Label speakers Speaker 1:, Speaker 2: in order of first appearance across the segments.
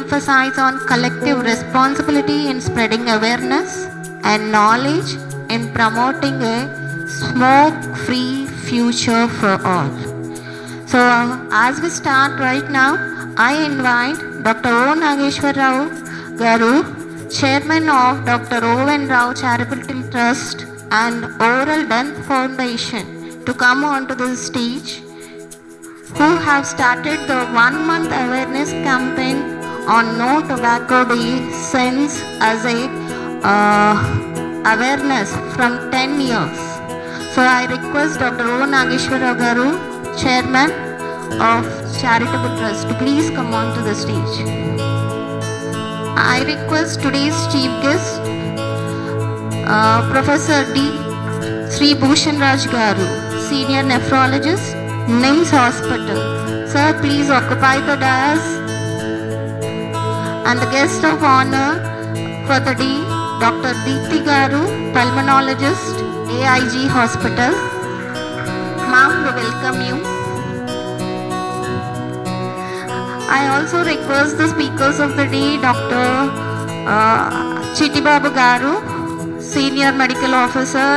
Speaker 1: emphasize on collective responsibility in spreading awareness and knowledge in promoting a smoke-free future for all. So as we start right now, I invite Dr. O. Nageshwar Rao Garu, Chairman of Dr. O.N. Rao Charitable Trust and Oral Dent Foundation, to come onto the stage, who have started the 1-month awareness campaign on No Tobacco Day since as a awareness from 10 years. So I request Dr. O. Nageshwar Rao Garu, Chairman of Charitable Trust, to please come on to the stage. I request today's chief guest, Professor D. Sri Bhushan Raj Garu, Senior Nephrologist, NIMS Hospital. Sir, please occupy the dais. And the guest of honor for the day, Dr. Deepthi Garu, Pulmonologist, AIG Hospital. Ma'am, we welcome you. I also request the speakers of the day, Dr. Chittibabu Garu, Senior Medical Officer,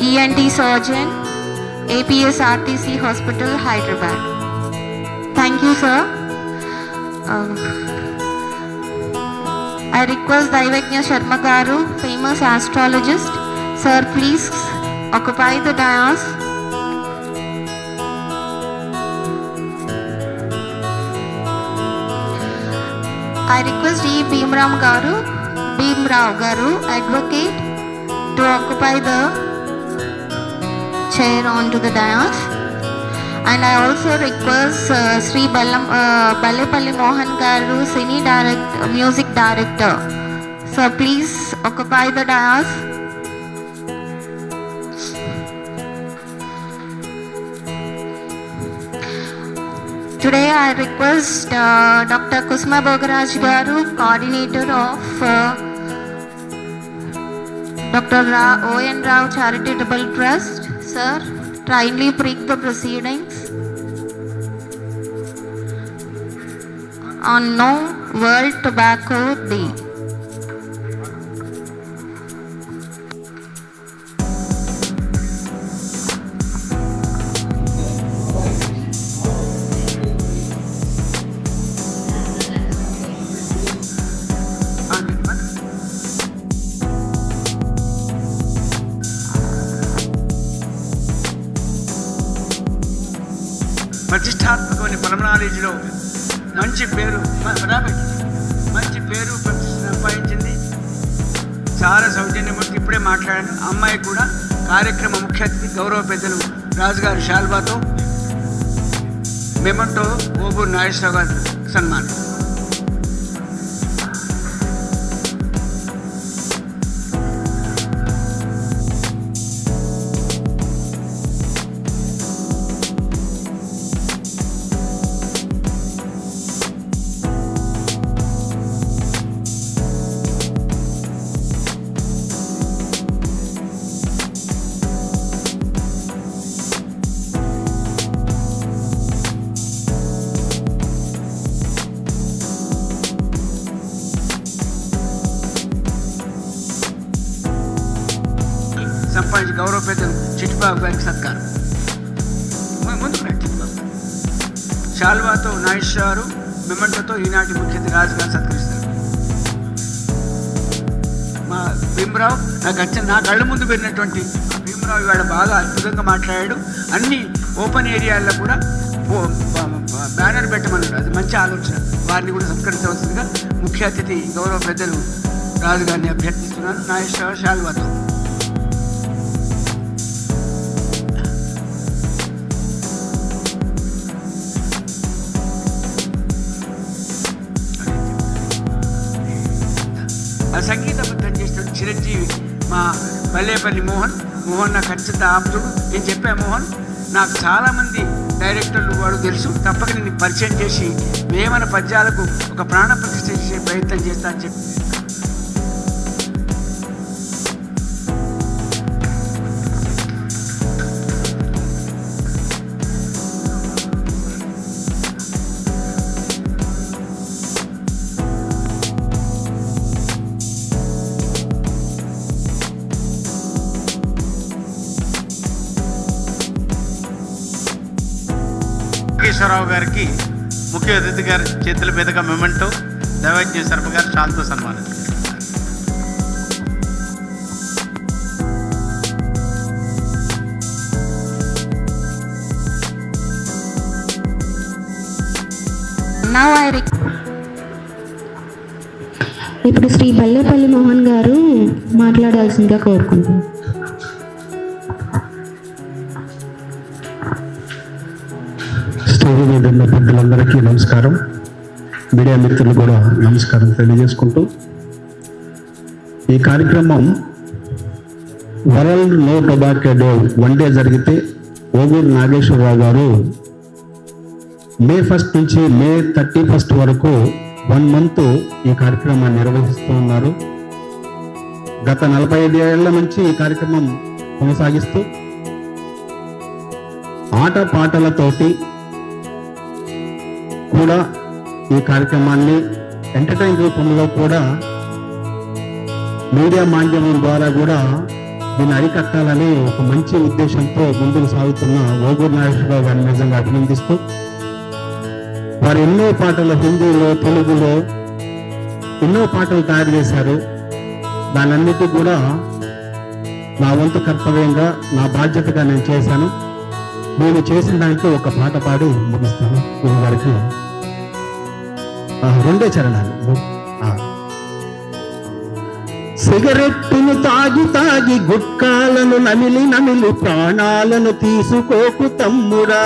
Speaker 1: ENT Surgeon, APS RTC Hospital, Hyderabad. Thank you, sir. I request Daivagnya Sharma Garu, famous astrologist. Sir, please occupy the dais. I request E. Bhimrao Garu, advocate, to occupy the chair onto the dais. And I also request Sri Ballepalli Mohan Garu, music director. So please occupy the dais. Today I request Dr. Kusma Bogaraj Garu, coordinator of Dr. O.N. Rao Charitable Trust. Sir, kindly break the proceedings on No World Tobacco Day.
Speaker 2: ప్రతిష్టాత్మకమైన పల్మనాలజీలో మంచి పేరు సంపాదించింది. చాలా సౌజన్యమూర్తి ఇప్పుడే మాట్లాడాను. అమ్మాయి కూడా కార్యక్రమ ముఖ్య అతిథి గౌరవ పెద్దలు రాజుగారి శాల్వాతో మెమంటో ఓబూరు నాగేశ్వరరావు గారి సన్మానం. సంపాదించి గౌరవ పెద్దలు చిట్టిబాబు గారికి సత్కారం. ముందుకు చిట్టిబాబు శాల్వాతో నాగేశ్వరరావు, మెమంటోతో ఈనాటి ముఖ్య అతిథి రాజుగారు సత్కరిస్తారు. మా భీమరావు నా కళ్ళ ముందు పెట్టినటువంటి భీమరావు ఇవాళ బాగా అద్భుతంగా మాట్లాడాడు. అన్ని ఓపెన్ ఏరియాల్లో కూడా బ్యానర్ పెట్టమన్నాడు. అది మంచి ఆలోచన. వారిని కూడా సత్కరించవలసిందిగా ముఖ్య అతిథి గౌరవ పెద్దలు రాజుగారిని అభ్యర్థిస్తున్నాను. నాగేశ్వరరావు శాల్వాతో. ఆ సంగీతబద్ధం చేసిన చిరంజీవి మా బల్లేపల్లి మోహన్ నాకు ఖచ్చితంగా ఆప్తుడు. నేను చెప్పా, మోహన్ నాకు చాలామంది డైరెక్టర్లు వాడు తెలుసు, తప్పక నేను పరిచయం చేసి వేమన పద్యాలకు ఒక ప్రాణ ప్రతిష్ఠ చేసే ప్రయత్నం చేస్తా అని చెప్పి.
Speaker 3: నాగేశ్వరరావు గారికి ముఖ్య అతిథి గారి చేతుల మీదుగా మెమెంటో దైవజ్ఞ శర్మ గారు శాంతో సన్మానం.
Speaker 4: ఇప్పుడు శ్రీ బల్లేపల్లి మోహన్ గారు మాట్లాడాల్సిందిగా కోరుకుంటున్నాను.
Speaker 5: స్టేజ్ మీద ఉన్న పెద్దలందరికీ నమస్కారం, మీడియా మిత్రులు కూడా నమస్కారం తెలియజేసుకుంటూ, ఈ కార్యక్రమం world no tobacco day 1 day జరిగితే ఓగూరు నాగేశ్వరరావు గారు మే 1 నుంచి మే 31 వరకు 1 మంత్ ఈ కార్యక్రమాన్ని నిర్వహిస్తూ ఉన్నారు. గత 45 ఏళ్ల నుంచి ఈ కార్యక్రమం కొనసాగిస్తూ ఆట పాటలతోటి కూడా ఈ కార్యక్రమాన్ని ఎంటర్టైన్ రూపంలో కూడా మీడియా మాధ్యమం ద్వారా కూడా దీన్ని అరికట్టాలని ఒక మంచి ఉద్దేశంతో ముందుకు సాగుతున్న ఓగూరు నాగేశ్వరరావు గారిని నిజంగా అభినందిస్తూ, వారు ఎన్నో పాటలు హిందీలో తెలుగులో ఎన్నో పాటలు తయారు చేశారు. దానన్నిటి కూడా నా వంతు కర్తవ్యంగా నా బాధ్యతగా నేను చేశాను. నేను చేసిన దాంట్లో ఒక పాట పాడి ముగిస్తాను. వారికి 2 చరణాలు. సిగరెట్టును తాగి తాగి గుట్కాలను నమిలి నమిలి ప్రాణాలను తీసుకోకు తమ్ముడా,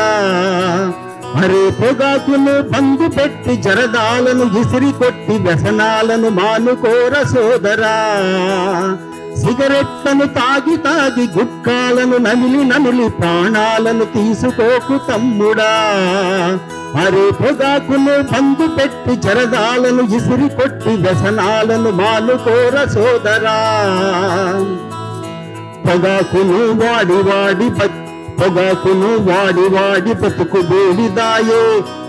Speaker 5: అరే పొగాకును బంగు పెట్టి జరదాలను ఇసిరి కొట్టి వ్యసనాలను మానుకోర సోదరా. సిగరెట్లను తాగి తాగి గుట్కాలను నమిలి నమిలి ప్రాణాలను తీసుకోకు తమ్ముడా, అరే పొగాకును బంగు పెట్టి జరదాలను ఇసిరి కొట్టి వ్యసనాలను మానుకోర సోదరా. పొగాకును వాడి వాడి బతుకు బూడిదాయే,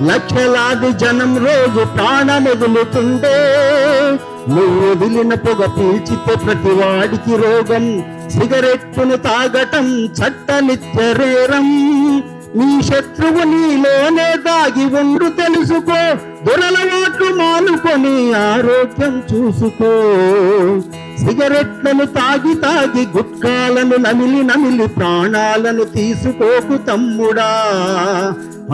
Speaker 5: లక్షలాది జనం రోజు ప్రాణమొదులుతుండే. నువ్వు వదిలిన పొగ పీల్చితే ప్రతి వాడికి రోగం, సిగరెట్టును తాగటం చట్టనిత్యరేరం. నీ శత్రువు నీలోనే దాగి ఉండు తెలుసుకో, దురలవాట్లు మానుకొని ఆరోగ్యం చూసుకో. సిగరెట్లను తాగి తాగి గుట్కాలను నమిలి నమిలి ప్రాణాలను తీసుకోకు తమ్ముడా,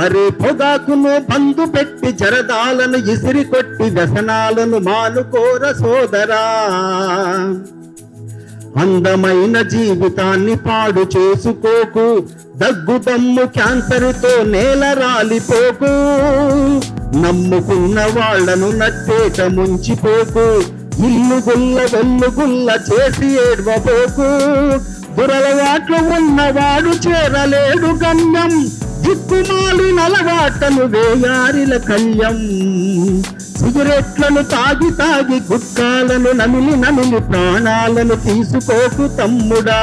Speaker 5: అరే పొగాకును బందు పెట్టి జరదాలను ఇసిరి కొట్టి వ్యసనాలను మానుకోర సోదరా. అందమైన జీవితాన్ని పాడు చేసుకోకు, దగ్గుదమ్ము క్యాన్సర్తో నేల రాలిపోకు. నమ్ముకున్న వాళ్లను నట్టేట ముంచిపోకు, ఇల్లు గుల్ల వెల్లు గుల్ల చేసి ఏడ్వపోకు. దురలవాట్లు ఉన్నవాడు చేరలేడు గమ్యం, దిక్కుమాలి నలవాటను వేయారిల కళ్యం. సిగరెట్లను తాగి తాగి గుట్కాలను నమిలి నమిలి ప్రాణాలను తీసుకోకు తమ్ముడా,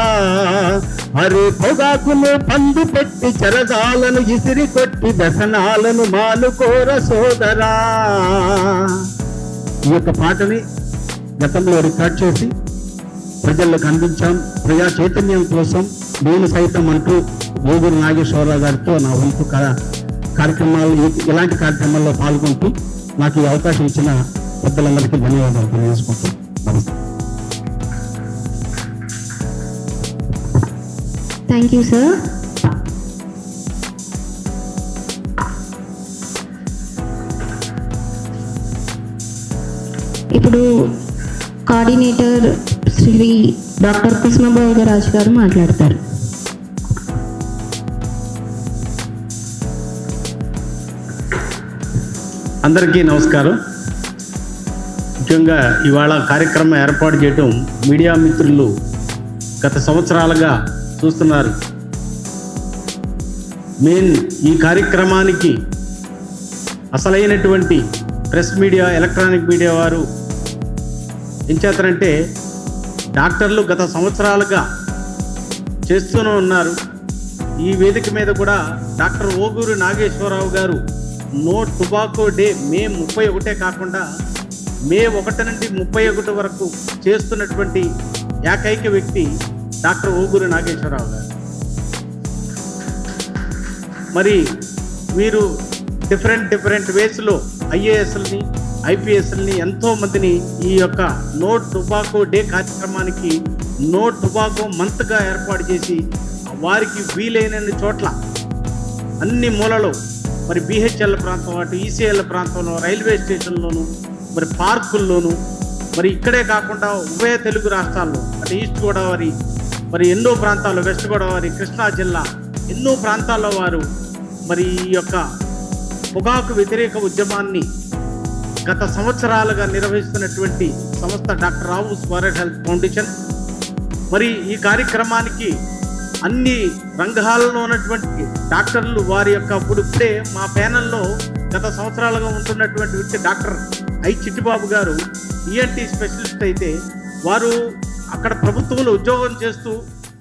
Speaker 5: అరే పొగాకును పందు పెట్టి జరదాలను ఇసిరి కొట్టి వ్యసనాలను మానుకోర సోదరా. ఈ యొక్క పాటని గతంలో రికార్డ్ చేసి ప్రజలకు అందించాం. ప్రజా చైతన్యం కోసం నేను సైతం అంటూ ఓగూరు నాగేశ్వరరావు గారితో నా వంతు కార్యక్రమాలు ఇలాంటి కార్యక్రమాల్లో పాల్గొంటూ నాకు ఈ అవకాశం ఇచ్చిన పెద్దలందరికీ ధన్యవాదాలు తెలియజేసుకుంటూ నమస్తే.
Speaker 4: Thank you sir. ఇప్పుడు కోఆర్డినేటర్ శ్రీ డాక్టర్ కృష్ణభోగరాజు గారు మాట్లాడతారు.
Speaker 3: అందరికీ నమస్కారం. ముఖ్యంగా ఇవాళ కార్యక్రమం ఏర్పాటు చేయడం మీడియా మిత్రులు గత సంవత్సరాలుగా చూస్తున్నారు. మెయిన్ ఈ కార్యక్రమానికి అసలైనటువంటి ప్రెస్ మీడియా, ఎలక్ట్రానిక్ మీడియా వారు ఏం చేస్తారంటే డాక్టర్లు గత సంవత్సరాలుగా చేస్తూనే ఉన్నారు. ఈ వేదిక మీద కూడా డాక్టర్ ఓగూరు నాగేశ్వరరావు గారు నో టొబాకో డే మే 31 కాకుండా మే 1 నుండి 31 వరకు చేస్తున్నటువంటి ఏకైక వ్యక్తి డాక్టర్ ఓగూరు నాగేశ్వరరావు గారు. మరి వీరు డిఫరెంట్ వేస్లో ఐఏఎస్ని ఐపీఎస్ని ఎంతోమందిని ఈ యొక్క నో టొబాకో డే కార్యక్రమానికి నో టొబాకో మంత్గా ఏర్పాటు చేసి వారికి వీలైనన్ని చోట్ల అన్ని మూలలో మరి బిహెచ్ఎల్ ప్రాంతం అటు ఈసీఎల్ ప్రాంతంలో రైల్వే స్టేషన్లోను మరి పార్కుల్లోనూ మరి ఇక్కడే కాకుండా ఉభయ తెలుగు రాష్ట్రాల్లో అటు ఈస్ట్ గోదావరి మరి ఎన్నో ప్రాంతాల్లో వెస్ట్ గోదావరి కృష్ణా జిల్లా ఎన్నో ప్రాంతాల్లో వారు మరి ఈ యొక్క పొగాకు వ్యతిరేక ఉద్యమాన్ని గత సంవత్సరాలుగా నిర్వహిస్తున్నటువంటి సంస్థ doctor Rao's forest health foundation మరి ఈ కార్యక్రమానికి అన్ని రంగాల్లో ఉన్నటువంటి డాక్టర్లు వారి యొక్క ఇప్పుడే మా ప్యానెల్లో గత సంవత్సరాలుగా ఉంటున్నటువంటి వ్యక్తి డాక్టర్ ఐ చిట్టిబాబు గారు ఈఎన్టీ స్పెషలిస్ట్ అయితే వారు అక్కడ ప్రభుత్వంలో ఉద్యోగం చేస్తూ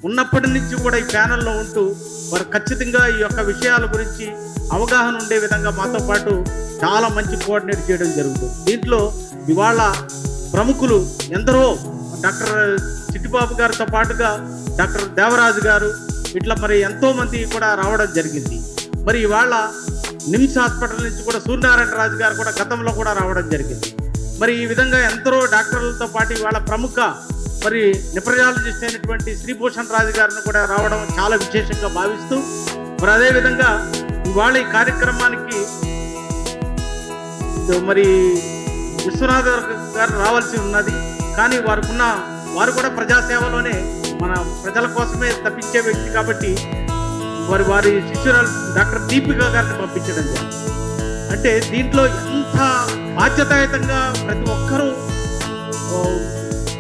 Speaker 3: ఉన్నప్పటి నుంచి కూడా ఈ ప్యానెల్లో ఉంటూ వారు ఖచ్చితంగా ఈ యొక్క విషయాల గురించి అవగాహన ఉండే విధంగా మాతో పాటు చాలా మంచి కోఆర్డినేట్ చేయడం జరుగుతుంది. దీంట్లో ఇవాళ ప్రముఖులు ఎందరో డాక్టర్ చిట్టిబాబు గారితో పాటుగా డాక్టర్ దేవరాజు గారు ఇట్లా మరి ఎంతోమంది కూడా రావడం జరిగింది. మరి ఇవాళ నిమ్స్ హాస్పిటల్ నుంచి కూడా సూర్యనారాయణ రాజు గారు కూడా గతంలో కూడా రావడం జరిగింది. మరి ఈ విధంగా ఎందరో డాక్టర్లతో పాటు ఇవాళ ప్రముఖ మరి నెఫ్రాలజిస్ట్ అయినటువంటి శ్రీభూషణ్ రాజు గారిని కూడా రావడం చాలా విశేషంగా భావిస్తూ మరి అదేవిధంగా ఇవాళ ఈ కార్యక్రమానికి మరి విశ్వనాథ్ గారు రావాల్సి ఉన్నది. కానీ వారు కూడా ప్రజాసేవలోనే మన ప్రజల కోసమే తప్పించే వ్యక్తి కాబట్టి వారి శిష్యురాలు డాక్టర్ దీపిక గారిని పంపించడం జరిగింది. అంటే దీంట్లో ఎంత బాధ్యతాయుతంగా ప్రతి ఒక్కరూ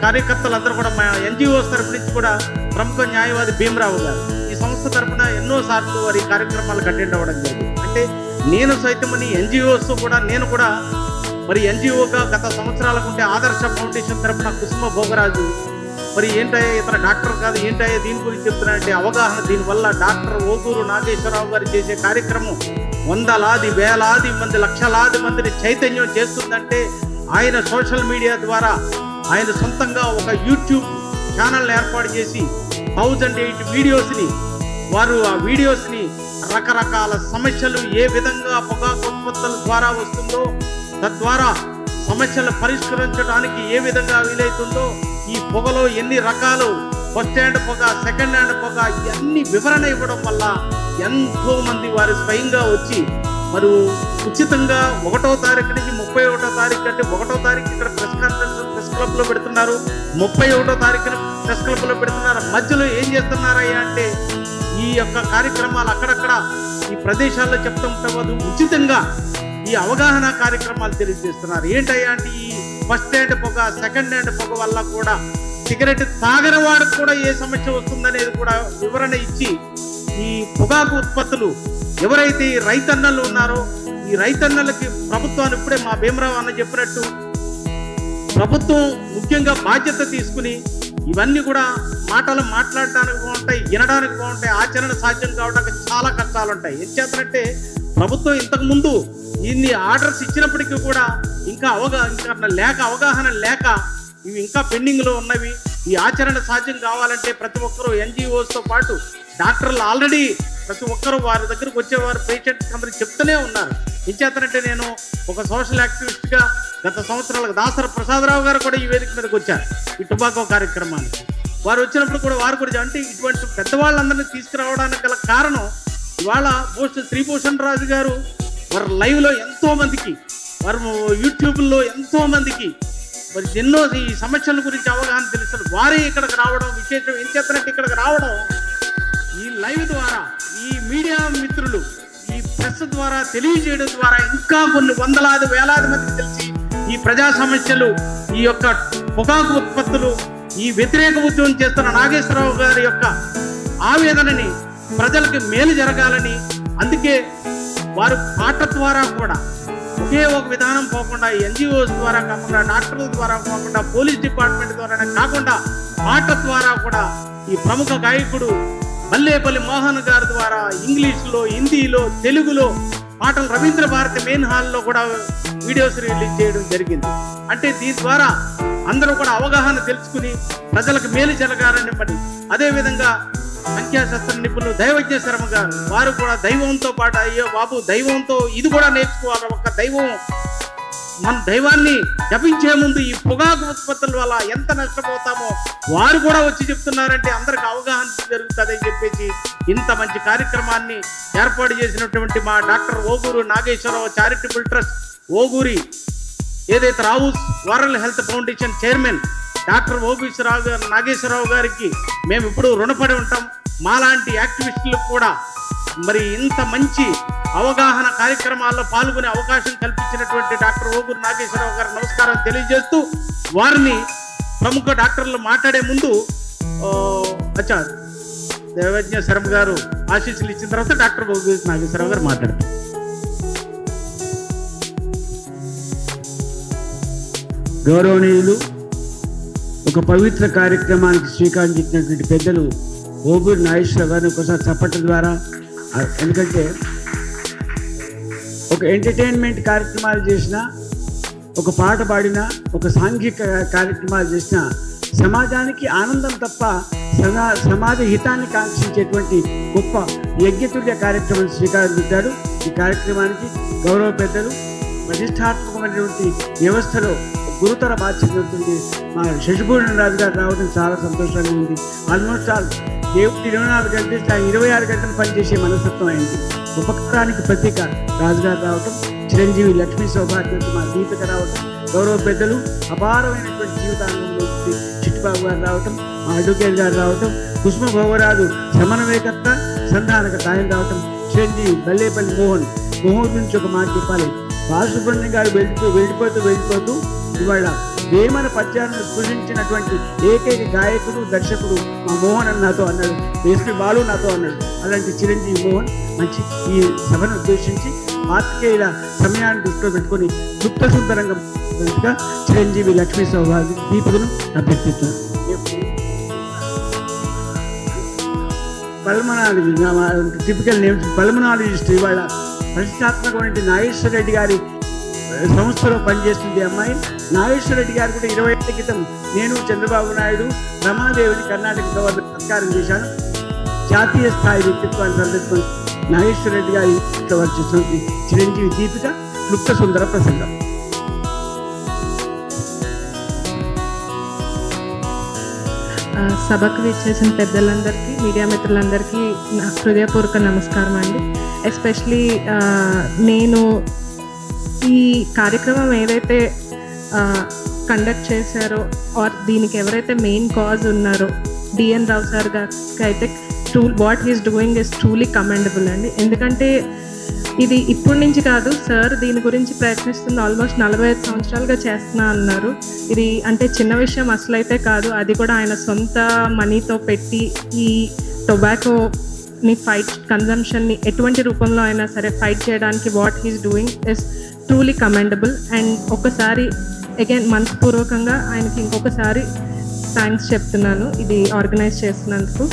Speaker 3: కార్యకర్తలందరూ కూడా మా ఎన్జిఓస్ తరఫు నుంచి కూడా ప్రముఖ న్యాయవాది భీమరావు గారు ఈ సంస్థ తరఫున ఎన్నోసార్లు వారి కార్యక్రమాలకు అటెండ్ అవ్వడం జరిగింది. అంటే నేను సైతమని ఎన్జిఓస్ కూడా నేను కూడా మరి ఎన్జిఓగా గత సంవత్సరాలకు ఉంటే ఆదర్శ ఫౌండేషన్ తరఫున కుసుమ భోగరాజు మరి ఏంటయ్యా ఇతర డాక్టర్ కాదు ఏంటయ్యా దీని గురించి చెప్తున్నారంటే అవగాహన దీనివల్ల డాక్టర్ ఓగూరు నాగేశ్వరరావు గారు చేసే కార్యక్రమం వందలాది వేలాది మంది లక్షలాది మందిని చైతన్యం చేస్తుందంటే ఆయన సోషల్ మీడియా ద్వారా ఆయన సొంతంగా ఒక యూట్యూబ్ ఛానల్ ఏర్పాటు చేసి 1008 వీడియోస్ని వారు ఆ వీడియోస్ని రకరకాల సమస్యలు ఏ విధంగా పొగాకు ఉత్పత్తుల ద్వారా వస్తుందో తద్వారా సమస్యలు పరిష్కరించడానికి ఏ విధంగా వీలవుతుందో ఈ పొగలో ఎన్ని రకాలు ఫస్ట్ హ్యాండ్ పొగ సెకండ్ హ్యాండ్ పొగ ఇవన్నీ వివరణ ఇవ్వడం వల్ల ఎంతో మంది వారు స్వయంగా వచ్చి మరి ఉచితంగా 1వ తారీఖు నుంచి 31వ తారీఖు అంటే 1వ తారీఖు ఇక్కడ ప్రెస్ క్లబ్లో పెడుతున్నారు, 31వ తారీఖున ప్రెస్ క్లబ్లో పెడుతున్నారు. మధ్యలో ఏం చేస్తున్నారయ్యా అంటే ఈ యొక్క కార్యక్రమాలు అక్కడక్కడ ఈ ప్రదేశాల్లో చెప్తుంటే ఉచితంగా ఈ అవగాహన కార్యక్రమాలు తెలియజేస్తున్నారు. ఏంటయ్యా అంటే ఈ ఫస్ట్ హ్యాండ్ పొగ సెకండ్ హ్యాండ్ పొగ వల్ల కూడా సిగరెట్ తాగని వాడికి కూడా ఏ సమస్య వస్తుందనేది కూడా వివరణ ఇచ్చి ఈ పొగాకు ఉత్పత్తులు ఎవరైతే ఈ రైతన్నలు ఉన్నారో ఈ రైతన్నలకి ప్రభుత్వాన్ని ఇప్పుడే మా భీమరావు అన్న చెప్పినట్టు ప్రభుత్వం ముఖ్యంగా బాధ్యత తీసుకుని ఇవన్నీ కూడా మాటలు మాట్లాడడానికి బాగుంటాయి, వినడానికి బాగుంటాయి, ఆచరణ సాధ్యం కావడానికి చాలా కష్టాలు ఉంటాయి. ఏం చేస్తారంటే ప్రభుత్వం ఇంతకుముందు ఇన్ని ఆర్డర్స్ ఇచ్చినప్పటికీ కూడా ఇంకా అవగాహన లేక ఇవి ఇంకా పెండింగ్లో ఉన్నవి. ఈ ఆచరణ సాధ్యం కావాలంటే ప్రతి ఒక్కరూ ఎన్జిఓస్తో పాటు డాక్టర్లు ఆల్రెడీ ప్రతి ఒక్కరూ వారి దగ్గరకు వచ్చేవారు పేషెంట్స్ అందరూ చెప్తూనే ఉన్నారు. ఏం చేస్తారంటే నేను ఒక సోషల్ యాక్టివిస్ట్గా గత సంవత్సరాలకు దాసర ప్రసాదరావు గారు కూడా ఈ వేదిక మీదకి వచ్చారు ఈ టొబాకో కార్యక్రమానికి. వారు వచ్చినప్పుడు కూడా వారు కూడా అంటే ఇటువంటి పెద్దవాళ్ళందరినీ తీసుకురావడానికి గల కారణం ఇవాళ శ్రీభూషణ్ రాజు గారు వారు లైవ్లో ఎంతోమందికి వారు యూట్యూబ్లో ఎంతోమందికి మరి ఎన్నో ఈ సమస్యల గురించి అవగాహన తెలుస్తారు. వారే ఇక్కడికి రావడం విశేషం. ఏం చేస్తారంటే ఇక్కడికి రావడం ఈ లైవ్ ద్వారా ఈ మీడియా మిత్రులు ఈ ప్రెస్ ద్వారా తెలియజేయడం ద్వారా ఇంకా కొన్ని వందలాది వేలాది మందికి తెలిసి ఈ ప్రజా సమస్యలు ఈ యొక్క పొగాకు ఉత్పత్తులు ఈ వ్యతిరేక ఉద్యమం చేస్తున్న నాగేశ్వరరావు గారి యొక్క ఆవేదనని ప్రజలకు మేలు జరగాలని అందుకే వారు పాట ద్వారా కూడా ఒకే ఒక విధానం పోకుండా ఎన్జిఓస్ ద్వారా కాకుండా డాక్టర్ల ద్వారా కాకుండా పోలీస్ డిపార్ట్మెంట్ ద్వారానే కాకుండా పాట ద్వారా కూడా ఈ ప్రముఖ గాయకుడు మల్లేపల్లి మోహన్ గారి ద్వారా ఇంగ్లీష్లో హిందీలో తెలుగులో పాటలు రవీంద్ర భారతి మెయిన్ హాల్లో కూడా వీడియోస్ రిలీజ్ చేయడం జరిగింది. అంటే దీని ద్వారా అందరూ కూడా అవగాహన తెలుసుకుని ప్రజలకు మేలు జరగాలని పడి అదేవిధంగా సంఖ్యాశాస్త్ర నిపుణులు దైవజ్ఞ శర్మ గారు, వారు కూడా దైవంతో పాటు అయ్యో బాబు దైవంతో ఇది కూడా నేర్చుకోవాలి, ఒక్క దైవం మన దైవాన్ని జపించే ముందు ఈ పొగాకు ఉత్పత్తుల వల్ల ఎంత నష్టపోతామో వారు కూడా వచ్చి చెప్తున్నారంటే అందరికి అవగాహన జరుగుతుందని చెప్పేసి ఇంత మంచి కార్యక్రమాన్ని ఏర్పాటు చేసినటువంటి మా doctor Oguru Nageswararao charitable trust Oguri ఏదైతే Rao's world health foundation chairman doctor Nageswararao గారికి మేము ఇప్పుడు రుణపడి ఉంటాం. మాలాంటి యాక్టివిస్టులకు కూడా మరి ఇంత మంచి అవగాహన కార్యక్రమాల్లో పాల్గొనే అవకాశం కల్పించినటువంటి డాక్టర్ ఓగూరు నాగేశ్వరరావు గారు నమస్కారం తెలియజేస్తూ, వారిని ప్రముఖ డాక్టర్లు మాట్లాడే ముందు దేవజ్ఞ శర్మ గారు ఆశీస్సులు ఇచ్చిన తర్వాత డాక్టర్ ఓగూరు నాగేశ్వరరావు గారు మాట్లాడతారు.
Speaker 2: గౌరవనీయులు, ఒక పవిత్ర కార్యక్రమానికి శ్రీకారం చుట్టినటువంటి పెద్దలు ఓగూరు నాగేశ్వరరావు గారిని ఒకసారి చప్పట్ల ద్వారా, ఎందుకంటే ఒక ఎంటర్టైన్మెంట్ కార్యక్రమాలు చేసినా, ఒక పాట పాడినా, ఒక సాంఘిక కార్యక్రమాలు చేసినా సమాజానికి ఆనందం తప్ప సమాజ హితాన్ని కాంక్షించేటువంటి గొప్ప యజ్ఞతుల్య కార్యక్రమం శ్రీకారం చుట్టాడు. ఈ కార్యక్రమానికి గౌరవ పెద్దలు ప్రతిష్టాత్మకమైనటువంటి వ్యవస్థలో గురుతర బాధ్యత ఉంటుంది మా శశిభూషణ్ రాజు గారు రావడం చాలా సంతోషంగా ఉంది. ఆల్మోస్ట్ ఆల్ దేవుడు 24 గంటలు 26 గంటలు పనిచేసే మనస్తత్వం అయింది. ఉపకారానికి ప్రతీక రాజుగారు రావటం, చిరంజీవి లక్ష్మీ సౌభాగ్యత మా దీపిక రావటం, గౌరవ పెద్దలు అపారమైనటువంటి జీవితానంలో చిట్టిబాబు గారు రావటం, మా అడ్వకేట్ గారు రావటం, కుసుమ భోగరాజు సమన్వయకర్త సంధానకర్త ఆయన రావటం, చిరంజీవి బల్లేపల్లి మోహన్ నుంచి ఒక మాట చెప్పాలి. బాలసుబ్రహ్మణ్యం గారు వెళ్ళిపోతూ ఇవాళ వేమన పద్యాలను స్పృశించినటువంటి ఏకైక గాయకుడు దర్శకుడు మా మోహన్ అని నాతో అన్నాడు, ఎస్పి బాలు నాతో అన్నాడు. అలాంటి చిరంజీవి మోహన్ మంచి ఈ సభను ఉద్దేశించి పాత్రికేయుల సమయాన్ని దృష్టిలో పెట్టుకొని గుప్త సుందరంగా చిరంజీవి లక్ష్మీ సౌభాగ్య దీపికను అభ్యర్థిస్తున్నాను. పల్మనాలజీ టిపికల్ నేమ్స్ పల్మనాలజిస్ట్ ఇవాళ ప్రతిష్టాత్మకమైన నాగేశ్వర రెడ్డి గారి సంస్థలో పనిచేస్తుంది అమ్మాయి. నాగేశ్వర రెడ్డి గారు కూడా 20 ఏళ్ల క్రితం నేను చంద్రబాబు నాయుడు రమాదేవిని కర్ణాటక గవర్నర్ సత్కారం చేశాను. జాతీయ స్థాయి వ్యక్తిత్వాన్ని సందర్భంగా నాగేశ్వర రెడ్డి గారి ఇంట్లో వారు చేసినటువంటి చిరంజీవి దీపిక క్లుప్త సుందర ప్రసంగం.
Speaker 6: సభకు విచ్చేసిన పెద్దలందరికీ, మీడియా మిత్రులందరికీ నా హృదయపూర్వక నమస్కారం అండి. ఎస్పెషలీ నేను ఈ కార్యక్రమం ఏదైతే కండక్ట్ చేశారో ఆర్ దీనికి ఎవరైతే మెయిన్ కాజ్ ఉన్నారో డిఎన్ రావు సార్ గారికి అయితే what he's doing is truly commendable అండి. ఎందుకంటే ఇది ఇప్పటి నుంచి కాదు, సార్ దీని గురించి ప్రయత్నిస్తుంది ఆల్మోస్ట్ 45 సంవత్సరాలుగా చేస్తున్నా అన్నారు. ఇది అంటే చిన్న విషయం అసలైతే కాదు. అది కూడా ఆయన సొంత మనీతో పెట్టి ఈ టొబాకోని ఫైట్ కన్జంప్షన్ని ఎటువంటి రూపంలో అయినా సరే ఫైట్ చేయడానికి what he's doing is truly commendable. And ఒకసారి అగైన్ మనస్పూర్వకంగా ఆయనకి ఇంకొకసారి థ్యాంక్స్ చెప్తున్నాను ఇది ఆర్గనైజ్ చేస్తున్నందుకు.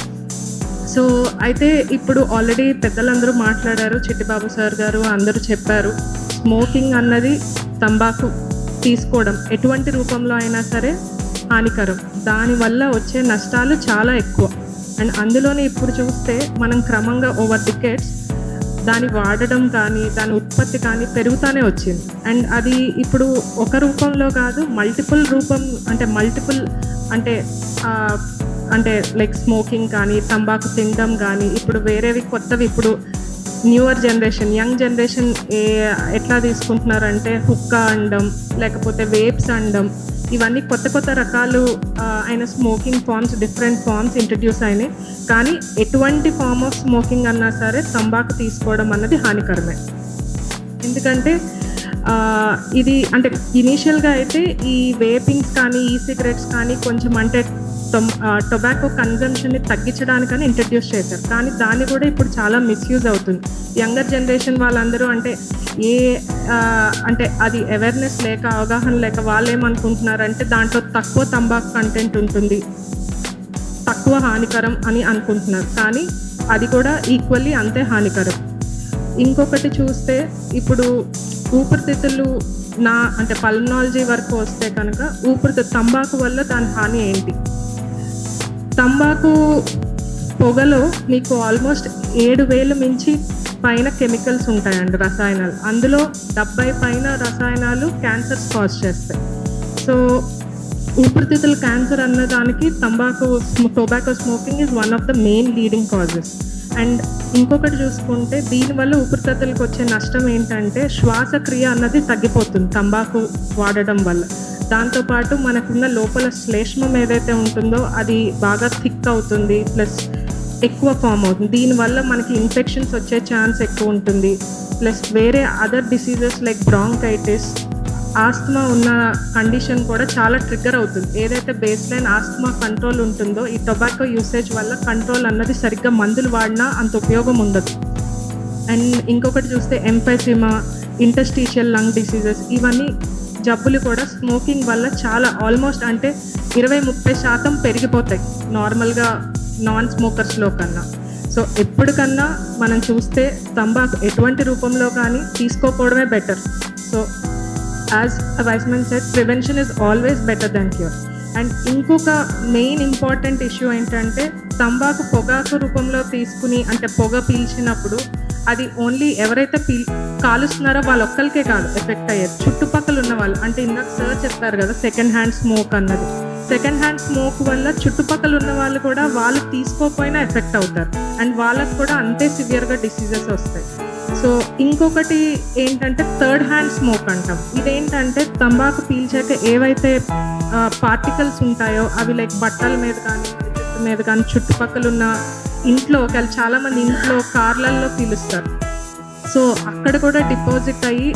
Speaker 6: సో అయితే ఇప్పుడు ఆల్రెడీ పెద్దలందరూ మాట్లాడారు, చిట్టిబాబు సార్ గారు అందరూ చెప్పారు, స్మోకింగ్ అన్నది తంబాకు తీసుకోవడం ఎటువంటి రూపంలో అయినా సరే హానికరం. దానివల్ల వచ్చే నష్టాలు చాలా ఎక్కువ. అండ్ అందులోనే ఇప్పుడు చూస్తే మనం క్రమంగా ఓవర్ డికేట్స్ దాన్ని వాడడం కానీ దాని ఉత్పత్తి కానీ పెరుగుతూనే వచ్చింది. అండ్ అది ఇప్పుడు ఒక రూపంలో కాదు, మల్టిపుల్ రూపం అంటే లైక్ స్మోకింగ్ కానీ తంబాకు తినడం కానీ ఇప్పుడు వేరేవి కొత్తవి ఇప్పుడు న్యూయర్ జనరేషన్ యంగ్ జనరేషన్ ఎట్లా తీసుకుంటున్నారంటే హుక్కా అనడం లేకపోతే వేప్స్ అనడం, ఇవన్నీ కొత్త కొత్త రకాలు అయిన smoking forms, different forms introduce అయినాయి. కానీ ఎటువంటి ఫార్మ్ ఆఫ్ స్మోకింగ్ అన్నా సరే తంబాకు తీసుకోవడం అన్నది హానికరమే. ఎందుకంటే ఇది అంటే ఇనీషియల్గా అయితే ఈ వేపింగ్స్ కానీ ఈ సిగరెట్స్ కానీ కొంచెం అంటే టొబాకో కన్జంప్షన్ని తగ్గించడానికని ఇంట్రడ్యూస్ చేశారు. కానీ దాన్ని కూడా ఇప్పుడు చాలా మిస్యూజ్ అవుతుంది. యంగర్ జనరేషన్ వాళ్ళందరూ అంటే అంటే అది అవేర్నెస్ లేక అవగాహన లేక వాళ్ళు ఏమనుకుంటున్నారంటే దాంట్లో తక్కువ తంబాకు కంటెంట్ ఉంటుంది, తక్కువ హానికరం అని అనుకుంటున్నారు. కానీ అది కూడా ఈక్వల్లీ అంతే హానికరం. ఇంకొకటి చూస్తే ఇప్పుడు ఊపిరితిత్తులు అంటే పల్మనాలజీ వరకు వస్తే కనుక తంబాకు వల్ల దాని హాని ఏంటి? తంబాకు పొగలో మీకు ఆల్మోస్ట్ 7,000 మించి పైన కెమికల్స్ ఉంటాయండి, రసాయనాలు. అందులో 70 పైన రసాయనాలు క్యాన్సర్స్ కాజ్ చేస్తాయి. సో ఊపిరితిత్తుల క్యాన్సర్ అన్న దానికి tobacco smoking is one of the main leading causes. And ఇంకొకటి చూసుకుంటే దీనివల్ల ఊపిరితిత్తులకు వచ్చే నష్టం ఏంటంటే శ్వాసక్రియ అన్నది తగ్గిపోతుంది తంబాకు వాడడం వల్ల. దాంతోపాటు మనకున్న లోపల శ్లేష్మం ఏదైతే ఉంటుందో అది బాగా థిక్ అవుతుంది, ప్లస్ ఎక్కువ ఫామ్ అవుతుంది. దీనివల్ల మనకి ఇన్ఫెక్షన్స్ వచ్చే ఛాన్స్ ఎక్కువ ఉంటుంది. ప్లస్ వేరే other diseases like bronchitis, asthma ఉన్న కండిషన్ కూడా చాలా ట్రిగ్గర్ అవుతుంది. ఏదైతే బేస్ లైన్ ఆస్తమా కంట్రోల్ ఉంటుందో ఈ టొబాకో యూసేజ్ వల్ల కంట్రోల్ అన్నది సరిగ్గా మందులు వాడినా అంత ఉపయోగం ఉండదు. అండ్ ఇంకొకటి చూస్తే ఎంఫైసిమా, ఇంటర్స్టీషియల్ లంగ్ డిసీజెస్, ఇవన్నీ జబ్బులు కూడా స్మోకింగ్ వల్ల చాలా ఆల్మోస్ట్ అంటే 20-30% పెరిగిపోతాయి నార్మల్గా నాన్ స్మోకర్స్లో కన్నా. సో ఎప్పటికన్నా మనం చూస్తే తంబాకు ఎటువంటి రూపంలో కానీ తీసుకోకపోవడమే better. So as a wise man said, prevention is always better than cure. And ఇంకొక మెయిన్ ఇంపార్టెంట్ ఇష్యూ ఏంటంటే తంబాకు పొగాకు రూపంలో తీసుకుని అంటే పొగ పీల్చినప్పుడు అది ఓన్లీ ఎవరైతే కాలుస్తున్నారో వాళ్ళొక్కరికే కాదు ఎఫెక్ట్ అయ్యేది, చుట్టుపక్కల ఉన్న వాళ్ళు. అంటే ఇందాక సార్ చెప్పారు కదా సెకండ్ హ్యాండ్ స్మోక్ అన్నది. సెకండ్ హ్యాండ్ స్మోక్ వల్ల చుట్టుపక్కల ఉన్న వాళ్ళు కూడా వాళ్ళు తీసుకోకపోయినా ఎఫెక్ట్ అవుతారు అండ్ వాళ్ళకు కూడా అంతే సివియర్గా డిసీజెస్ వస్తాయి. సో ఇంకొకటి ఏంటంటే థర్డ్ హ్యాండ్ స్మోక్ అంటాం. ఇదేంటంటే తంబాకు పీల్చాక ఏవైతే పార్టికల్స్ ఉంటాయో అవి లైక్ బట్టల మీద కానీ జుట్టు మీద కానీ చుట్టుపక్కల ఉన్న ఇంట్లో చాలామంది ఇంట్లో కార్లల్లో పీలుస్తారు. సో అక్కడ కూడా డిపాజిట్ అయ్యి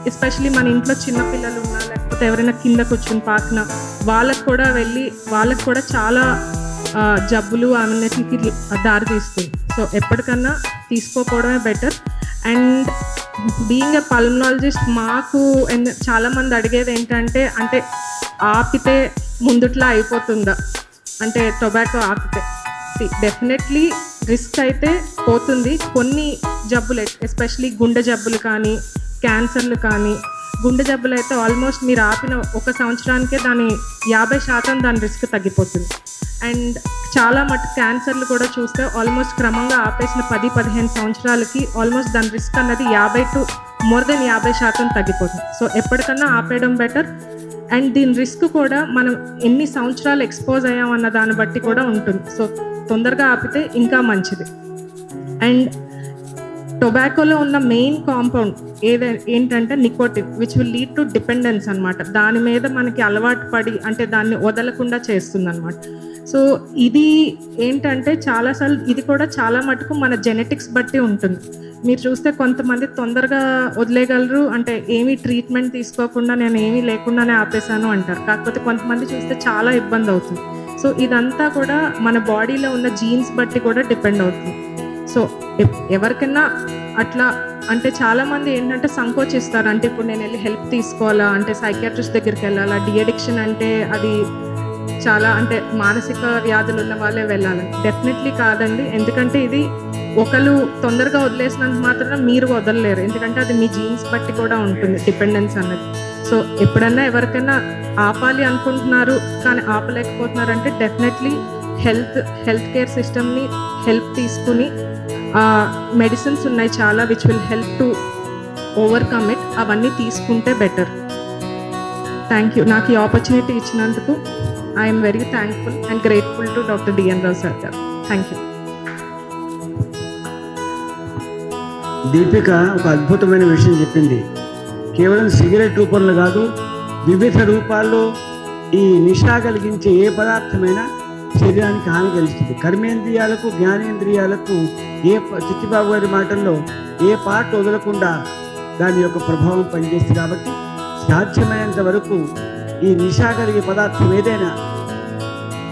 Speaker 6: ఎస్పెషలీ మన ఇంట్లో చిన్నపిల్లలు ఉన్నా లేకపోతే ఎవరైనా కింద కూర్చుని పాకిన వాళ్ళకు కూడా వెళ్ళి వాళ్ళకు కూడా చాలా జబ్బులు అన్నిటికి దారి తీస్తుంది. సో ఎప్పటికన్నా తీసుకోకపోవడమే better. And being a pulmonologist మాకు చాలామంది అడిగేది ఏంటంటే అంటే ఆపితే ముందుట్లా అయిపోతుందా అంటే టొబాకో ఆపితే. డెఫినెట్లీ రిస్క్ అయితే పోతుంది. కొన్ని జబ్బులు ఎస్పెషలీ గుండె జబ్బులు కానీ క్యాన్సర్లు కానీ, గుండె జబ్బులు అయితే ఆల్మోస్ట్ మీరు ఆపిన 1 సంవత్సరానికే దాని 50% దాని రిస్క్ తగ్గిపోతుంది. అండ్ చాలా మటుకు క్యాన్సర్లు కూడా చూస్తే ఆల్మోస్ట్ క్రమంగా ఆపేసిన 10-15 సంవత్సరాలకి ఆల్మోస్ట్ దాని రిస్క్ అన్నది 50 to more than 50% తగ్గిపోతుంది. సో ఎప్పటికన్నా ఆపేయడం బెటర్. అండ్ దీని రిస్క్ కూడా మనం ఎన్ని సంవత్సరాలు ఎక్స్పోజ్ అయ్యామన్న దాన్ని బట్టి కూడా ఉంటుంది. సో తొందరగా ఆపితే ఇంకా మంచిది. అండ్ టొబాకోలో ఉన్న మెయిన్ కాంపౌండ్ ఏంటంటే nicotine, which will lead to dependence అనమాట. దాని మీద మనకి అలవాటు పడి అంటే దాన్ని వదలకుండా చేస్తుంది అనమాట. సో ఇది ఏంటంటే చాలాసార్లు ఇది కూడా చాలా మటుకు మన జెనెటిక్స్ బట్టి ఉంటుంది. మీరు చూస్తే కొంతమంది తొందరగా వదిలేయగలరు, అంటే ఏమీ ట్రీట్మెంట్ తీసుకోకుండా నేను ఏమీ లేకుండానే ఆపేశాను అంటారు. కాకపోతే కొంతమంది చూస్తే చాలా ఇబ్బంది అవుతుంది. సో ఇదంతా కూడా మన బాడీలో ఉన్న జీన్స్ బట్టి కూడా డిపెండ్ అవుతుంది. సో ఎవరికైనా అట్లా అంటే చాలామంది ఏంటంటే సంకోచిస్తారు, అంటే ఇప్పుడు నేను వెళ్ళి హెల్ప్ తీసుకోవాలా, అంటే సైకియాట్రిస్ట్ దగ్గరికి వెళ్ళాలా, డిఅడిక్షన్ అంటే అది చాలా అంటే మానసిక వ్యాధులు ఉన్న వాళ్ళే వెళ్ళాలి. డెఫినెట్లీ కాదండి. ఎందుకంటే ఇది ఒకళ్ళు తొందరగా వదిలేసినంత మాత్రం మీరు వదలలేరు, ఎందుకంటే అది మీ జీన్స్ బట్టి కూడా ఉంటుంది డిపెండెన్స్ అన్నది. సో ఎప్పుడన్నా ఎవరికైనా ఆపాలి అనుకుంటున్నారు కానీ ఆపలేకపోతున్నారు అంటే డెఫినెట్లీ హెల్త్ కేర్ సిస్టమ్ని హెల్ప్ తీసుకుని మెడిసిన్స్ ఉన్నాయి చాలా which will help to overcome it, అవన్నీ తీసుకుంటే బెటర్. Thank you. నాకు ఈ ఆపర్చునిటీ ఇచ్చినందుకు I'm very thankful and grateful to doctor DN Rao sir గారు. Thank you.
Speaker 2: దీపిక ఒక అద్భుతమైన విషయం చెప్పింది. కేవలం సిగరెట్ రూపంలో కాదు, వివిధ రూపాల్లో ఈ నిశా కలిగించే ఏ పదార్థమైనా శరీరానికి హాని కలిగిస్తుంది. కర్మేంద్రియాలకు జ్ఞానేంద్రియాలకు చిట్టిబాబు గారి మాటల్లో ఏ పార్ట్ వదలకుండా దాని యొక్క ప్రభావం పనిచేస్తుంది. కాబట్టి సాధ్యమైనంత వరకు ఈ నిశా కలిగే పదార్థం ఏదైనా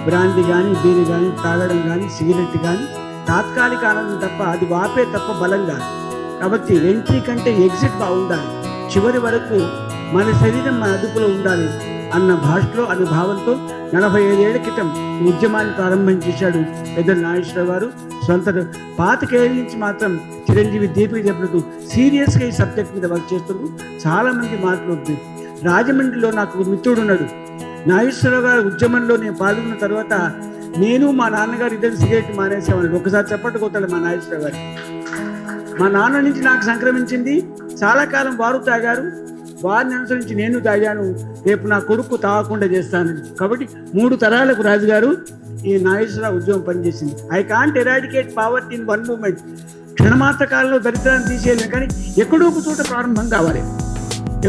Speaker 2: బ్రాండీ కానీ బీరు కానీ తాగడం కానీ సిగరెట్ కానీ తాత్కాలిక ఆనందం తప్ప అది వాపే తప్ప బలం కాదు. కాబట్టి ఎంట్రీ కంటే ఎగ్జిట్ బాగుండాలి, చివరి వరకు మన శరీరం మన అదుపులో ఉండాలి అన్న భాషలో అనే భావంతో 45 ఏళ్ల క్రితం ఉద్యమాన్ని ప్రారంభం చేశాడు పెద్దలు నాగేశ్వరరావు గారు. సొంత 25 ఏళ్ళ నుంచి మాత్రం చిరంజీవి దీపిక చెప్పినట్టు సీరియస్గా ఈ సబ్జెక్ట్ మీద వర్క్ చేస్తున్నారు. చాలామంది మాట్లాడుతుంది. రాజమండ్రిలో నాకు మిత్రుడు ఉన్నాడు. నాగేశ్వరరావు గారు ఉద్యమంలో నేను పాల్గొన్న తర్వాత నేను మా నాన్నగారు ఇద్దరు సిగరెట్ మానేసేవాళ్ళు. ఒకసారి చెప్పట్టు కొట్టాలి మా నాగేశ్వరరావు గారు. మా నాన్న నుంచి నాకు సంక్రమించింది. చాలా కాలం వారు తాగారు, వారిని అనుసరించి నేను తాగాను. రేపు నా కొడుకు తాగకుండా చేస్తాను. కాబట్టి 3 తరాలకు రాజుగారు ఈ నాగేశ్వరరావు ఉద్యమం పనిచేసింది. I can't eradicate poverty in one moment. క్షణమాత్ర కాలంలో దరిద్రాన్ని తీసేయలేము, కానీ ఎక్కడో ఒక చోట ప్రారంభం కావాలి,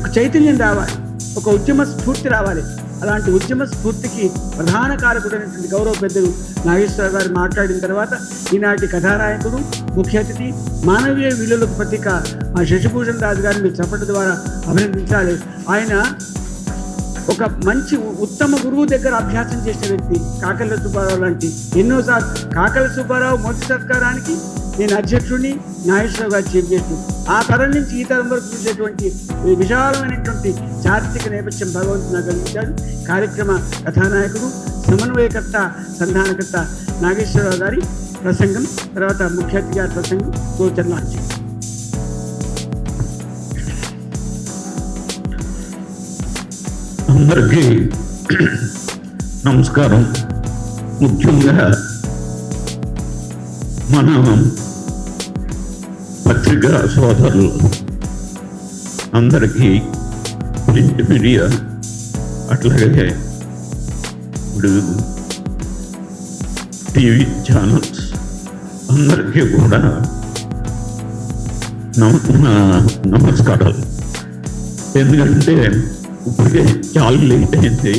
Speaker 2: ఒక చైతన్యం రావాలి, ఒక ఉద్యమ స్ఫూర్తి రావాలి. అలాంటి ఉద్యమ స్ఫూర్తికి ప్రధాన కారకుడైనటువంటి గౌరవ పెద్దలు నాగేశ్వరరావు గారు మాట్లాడిన తర్వాత ఈనాటి కథానాయకుడు, ముఖ్య అతిథి, మానవీయ విలువలకు ప్రతీక మా శశిభూషణ్ రాజు గారిని మీరు చప్పటి ద్వారా అభినందించాలి. ఆయన ఒక మంచి ఉత్తమ గురువు దగ్గర అభ్యాసం చేసిన వ్యక్తి. కాకర్ల సుబ్బారావు లాంటి ఎన్నోసార్లు కాకర్ల సుబ్బారావు మొదటి సత్కారానికి నేను అధ్యక్షుడిని, నాగేశ్వరరావు గారు చీఫ్ గెస్ట్. ఆ తరం నుంచి ఈ తరం వరకు చూసేటువంటి విశాలమైనటువంటి చారిత్రక నేపథ్యం భగవంతుడు నాకు కలిగించాడు. కార్యక్రమ కథానాయకుడు, సమన్వయకర్త, సంధానకర్త నాగేశ్వరరావు గారి ప్రసంగం, తర్వాత ముఖ్య అతిథి గారి ప్రసంగం గోచర్లాంచి.
Speaker 7: అందరికీ నమస్కారం. ముఖ్యంగా మన పత్రికా సోదరులు అందరికీ, ప్రింట్ మీడియా అట్లాగే ఇప్పుడు టీవీ ఛానల్స్ అందరికీ కూడా నమస్కారాలు. ఎందుకంటే ఇప్పటికే చాలా లేట్ అయింది.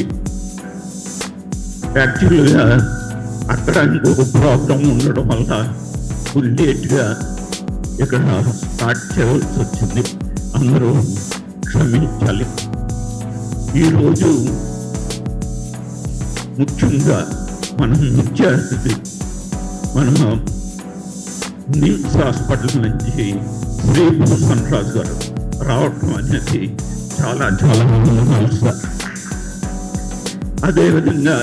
Speaker 7: యాక్చువల్గా అక్కడ ఇంకొక ప్రోగ్రాం ఉండడం వల్ల లేట్గా ఇక్కడ స్టార్ట్ చేయవలసి వచ్చింది. అందరూ క్షమించాలి. ఈరోజు ముఖ్యంగా మనం ముఖ్య అతిథి మన నిమ్స్ హాస్పిటల్ నుంచి శ్రీ భూషణ్ రాజు గారు రావటం అనేది చాలా చాలా ఆనందం సార్. అదేవిధంగా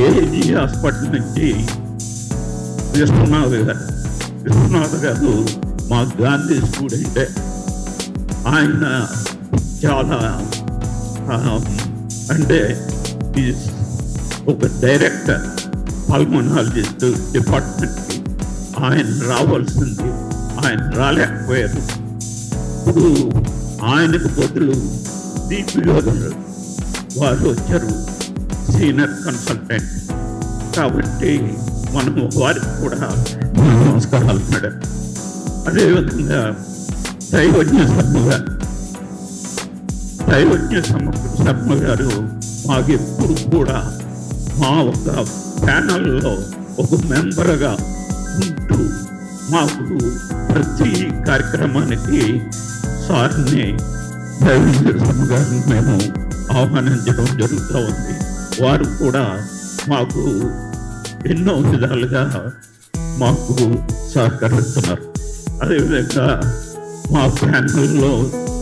Speaker 7: ఏజీ హాస్పిటల్ నుంచి విశ్వనాథ్ గారు మా గాంధీ స్టూడెంటే. ఆయన చాలా అంటే ఒక డైరెక్టర్ పల్మనాలజిస్ట్ డిపార్ట్మెంట్కి ఆయన రావాల్సింది, ఆయన రాలేకపోయారు. ఇప్పుడు ఆయనకు బదులు దీపి గారు వారు వచ్చారు, సీనియర్ కన్సల్టెంట్. కాబట్టి మనము వారికి కూడా నమస్కారాలు మేడం. అదేవిధంగా దైవజ్ఞ శర్మ గారు మాకు ఎప్పుడు కూడా మా ఒక ప్యానల్లో ఒక మెంబర్గా ఉంటూ మాకు ప్రతి కార్యక్రమానికి సార్ని దైవజ్ఞ శర్మ గారిని మేము ఆహ్వానించడం జరుగుతూ ఉంది. వారు కూడా మాకు ఎన్నో విధాలుగా మాకు సహకరిస్తున్నారు. అదేవిధంగా మా ప్యానల్లో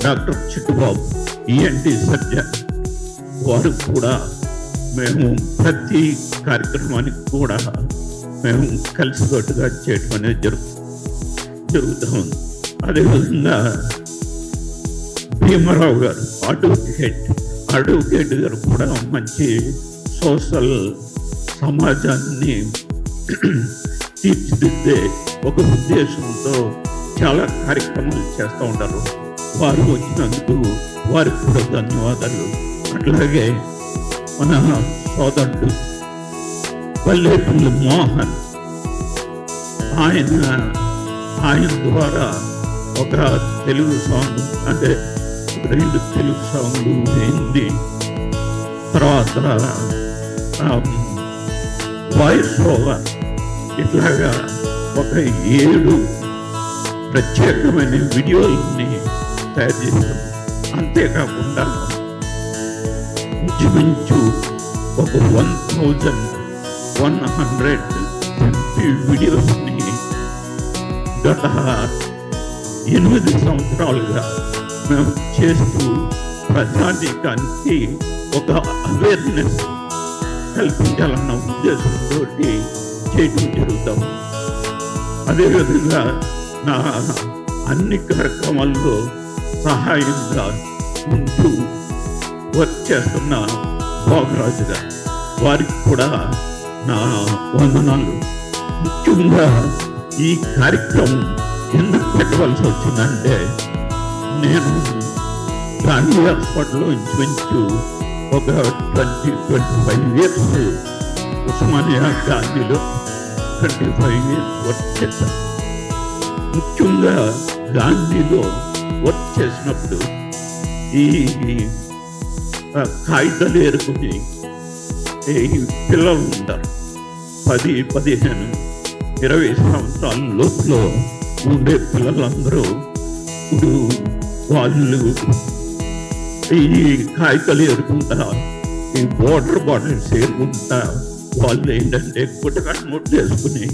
Speaker 7: డాక్టర్ చిట్టుబాబు ఈఎన్టీ సర్జన్, వారు కూడా మేము ప్రతి కార్యక్రమానికి కూడా మేము కలిసికట్టుగా చేయడం అనేది జరుగుతూ ఉంది. అదేవిధంగా భీమరావు గారు అడ్వకేట్ గారు కూడా మంచి సోషల్ సమాజాన్ని తీర్చిదిద్దే ఒక ఉద్దేశంతో చాలా కార్యక్రమాలు చేస్తూ ఉంటారు. వారు వచ్చినందుకు వారికి కూడా ధన్యవాదాలు. అట్లాగే మన సోదరుడు పల్లెపల్లి మోహన్, ఆయన ద్వారా ఒక తెలుగు సాంగ్, అంటే 2 తెలుగు సాంగ్లు, హిందీ, తర్వాత వాయిస్ ఓవర్, ఇట్లాగా ఒక 7 ప్రత్యేకమైన వీడియోలని తయారు చేశాం. అంతేకాకుండా ఇంచుమించు ఒక 1150 వీడియోస్ని గత 8 సంవత్సరాలుగా మేము చేస్తూ ప్రజానీకానికి ఒక అవేర్నెస్ కల్పించాలన్న ఉద్దేశంతో చేయటం జరుగుతాం. అదేవిధంగా నా అన్ని కార్యక్రమాల్లో సహాయంగా ఉంటూ వర్క్ చేస్తున్న భోగరాజు గారు, వారికి కూడా నా వందనాలు. ముఖ్యంగా ఈ కార్యక్రమం ఎందుకు పెట్టవలసి వచ్చిందంటే, నేను గాంధీ హాస్పిటల్లో ఇంచుమించు ఒక 25 ఇయర్స్, ఉస్మానియా గాంధీలో 25 ఇయర్స్ వర్క్ చేశాను. ముఖ్యంగా గాంధీలో వర్క్ చేసినప్పుడు ఈ కాగితాలు ఏరుకుని పిల్లలు ఉంటారు, 10, 15, 20 సంవత్సరాల లోపల ఉండే పిల్లలందరూ ఇప్పుడు వాళ్ళు ఈ కాగితాలు ఏరుకుంటా, ఈ వాటర్ బాటిల్స్ ఏరుకుంటా, వాళ్ళు ఏంటంటే గుట్టకట్టు ముట్టు వేసుకుని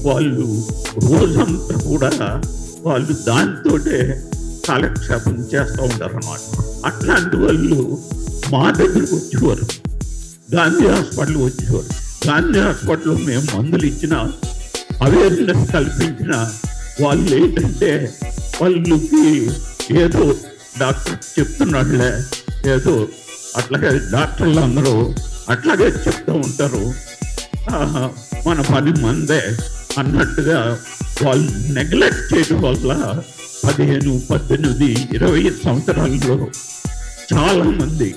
Speaker 7: వాళ్ళు రోజంతా కూడా వాళ్ళు దానితోటే కాలక్షేపం చేస్తూ ఉంటారు అన్నమాట. అట్లాంటి వాళ్ళు మా దగ్గరకు వచ్చేవారు, గాంధీ హాస్పిటల్ వచ్చేవారు. గాంధీ హాస్పిటల్లో మేము మందులు ఇచ్చిన, అవేర్నెస్ కల్పించిన వాళ్ళు ఏంటంటే వాళ్ళకి ఏదో డాక్టర్ చెప్తున్నాడులే, ఏదో అట్లాగే డాక్టర్లు అందరూ అట్లాగే చెప్తూ ఉంటారు, మన 10 మందే అన్నట్టుగా వాళ్ళు నెగ్లెక్ట్ చేయడం వల్ల 15, 18, 20 సంవత్సరాల్లో చాలామంది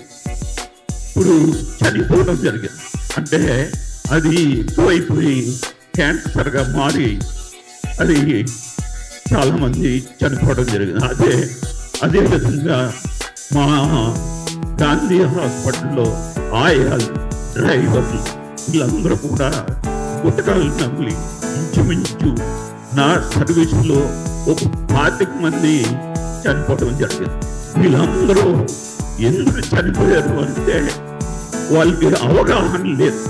Speaker 7: ఇప్పుడు చనిపోవడం జరిగింది. అంటే అది ఎక్కువైపోయి క్యాన్సర్గా మారి అది చాలామంది చనిపోవడం జరిగింది. అదేవిధంగా మా గాంధీ హాస్పిటల్లో ఆయాలు, డ్రైవర్లు వీళ్ళందరూ కూడా గుట్టకాలు నమ్మి ఇంచుమించు నా సర్వీస్లో ఒక 25 మంది చనిపోవడం జరిగింది. వీళ్ళందరూ ఎందుకు చనిపోయారు అంటే వాళ్ళకి అవగాహన లేదు.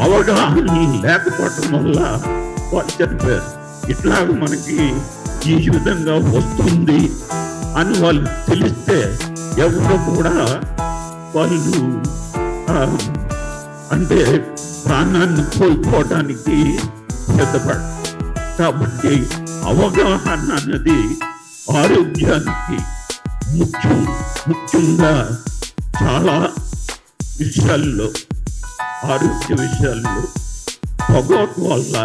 Speaker 7: అవగాహన లేకపోవడం వల్ల వాళ్ళు చనిపోయారు. ఇట్లా మనకి ఈ విధంగా వస్తుంది అని వాళ్ళు తెలిస్తే ఎవరు కూడా వాళ్ళు అంటే ప్రాణాన్ని కోల్పోవడానికి సిద్ధపడరు. కాబట్టి అవగాహన అన్నది ఆరోగ్యానికి ముఖ్యంగా చాలా విషయాల్లో, ఆరోగ్య విషయాల్లో పొగాకు వల్ల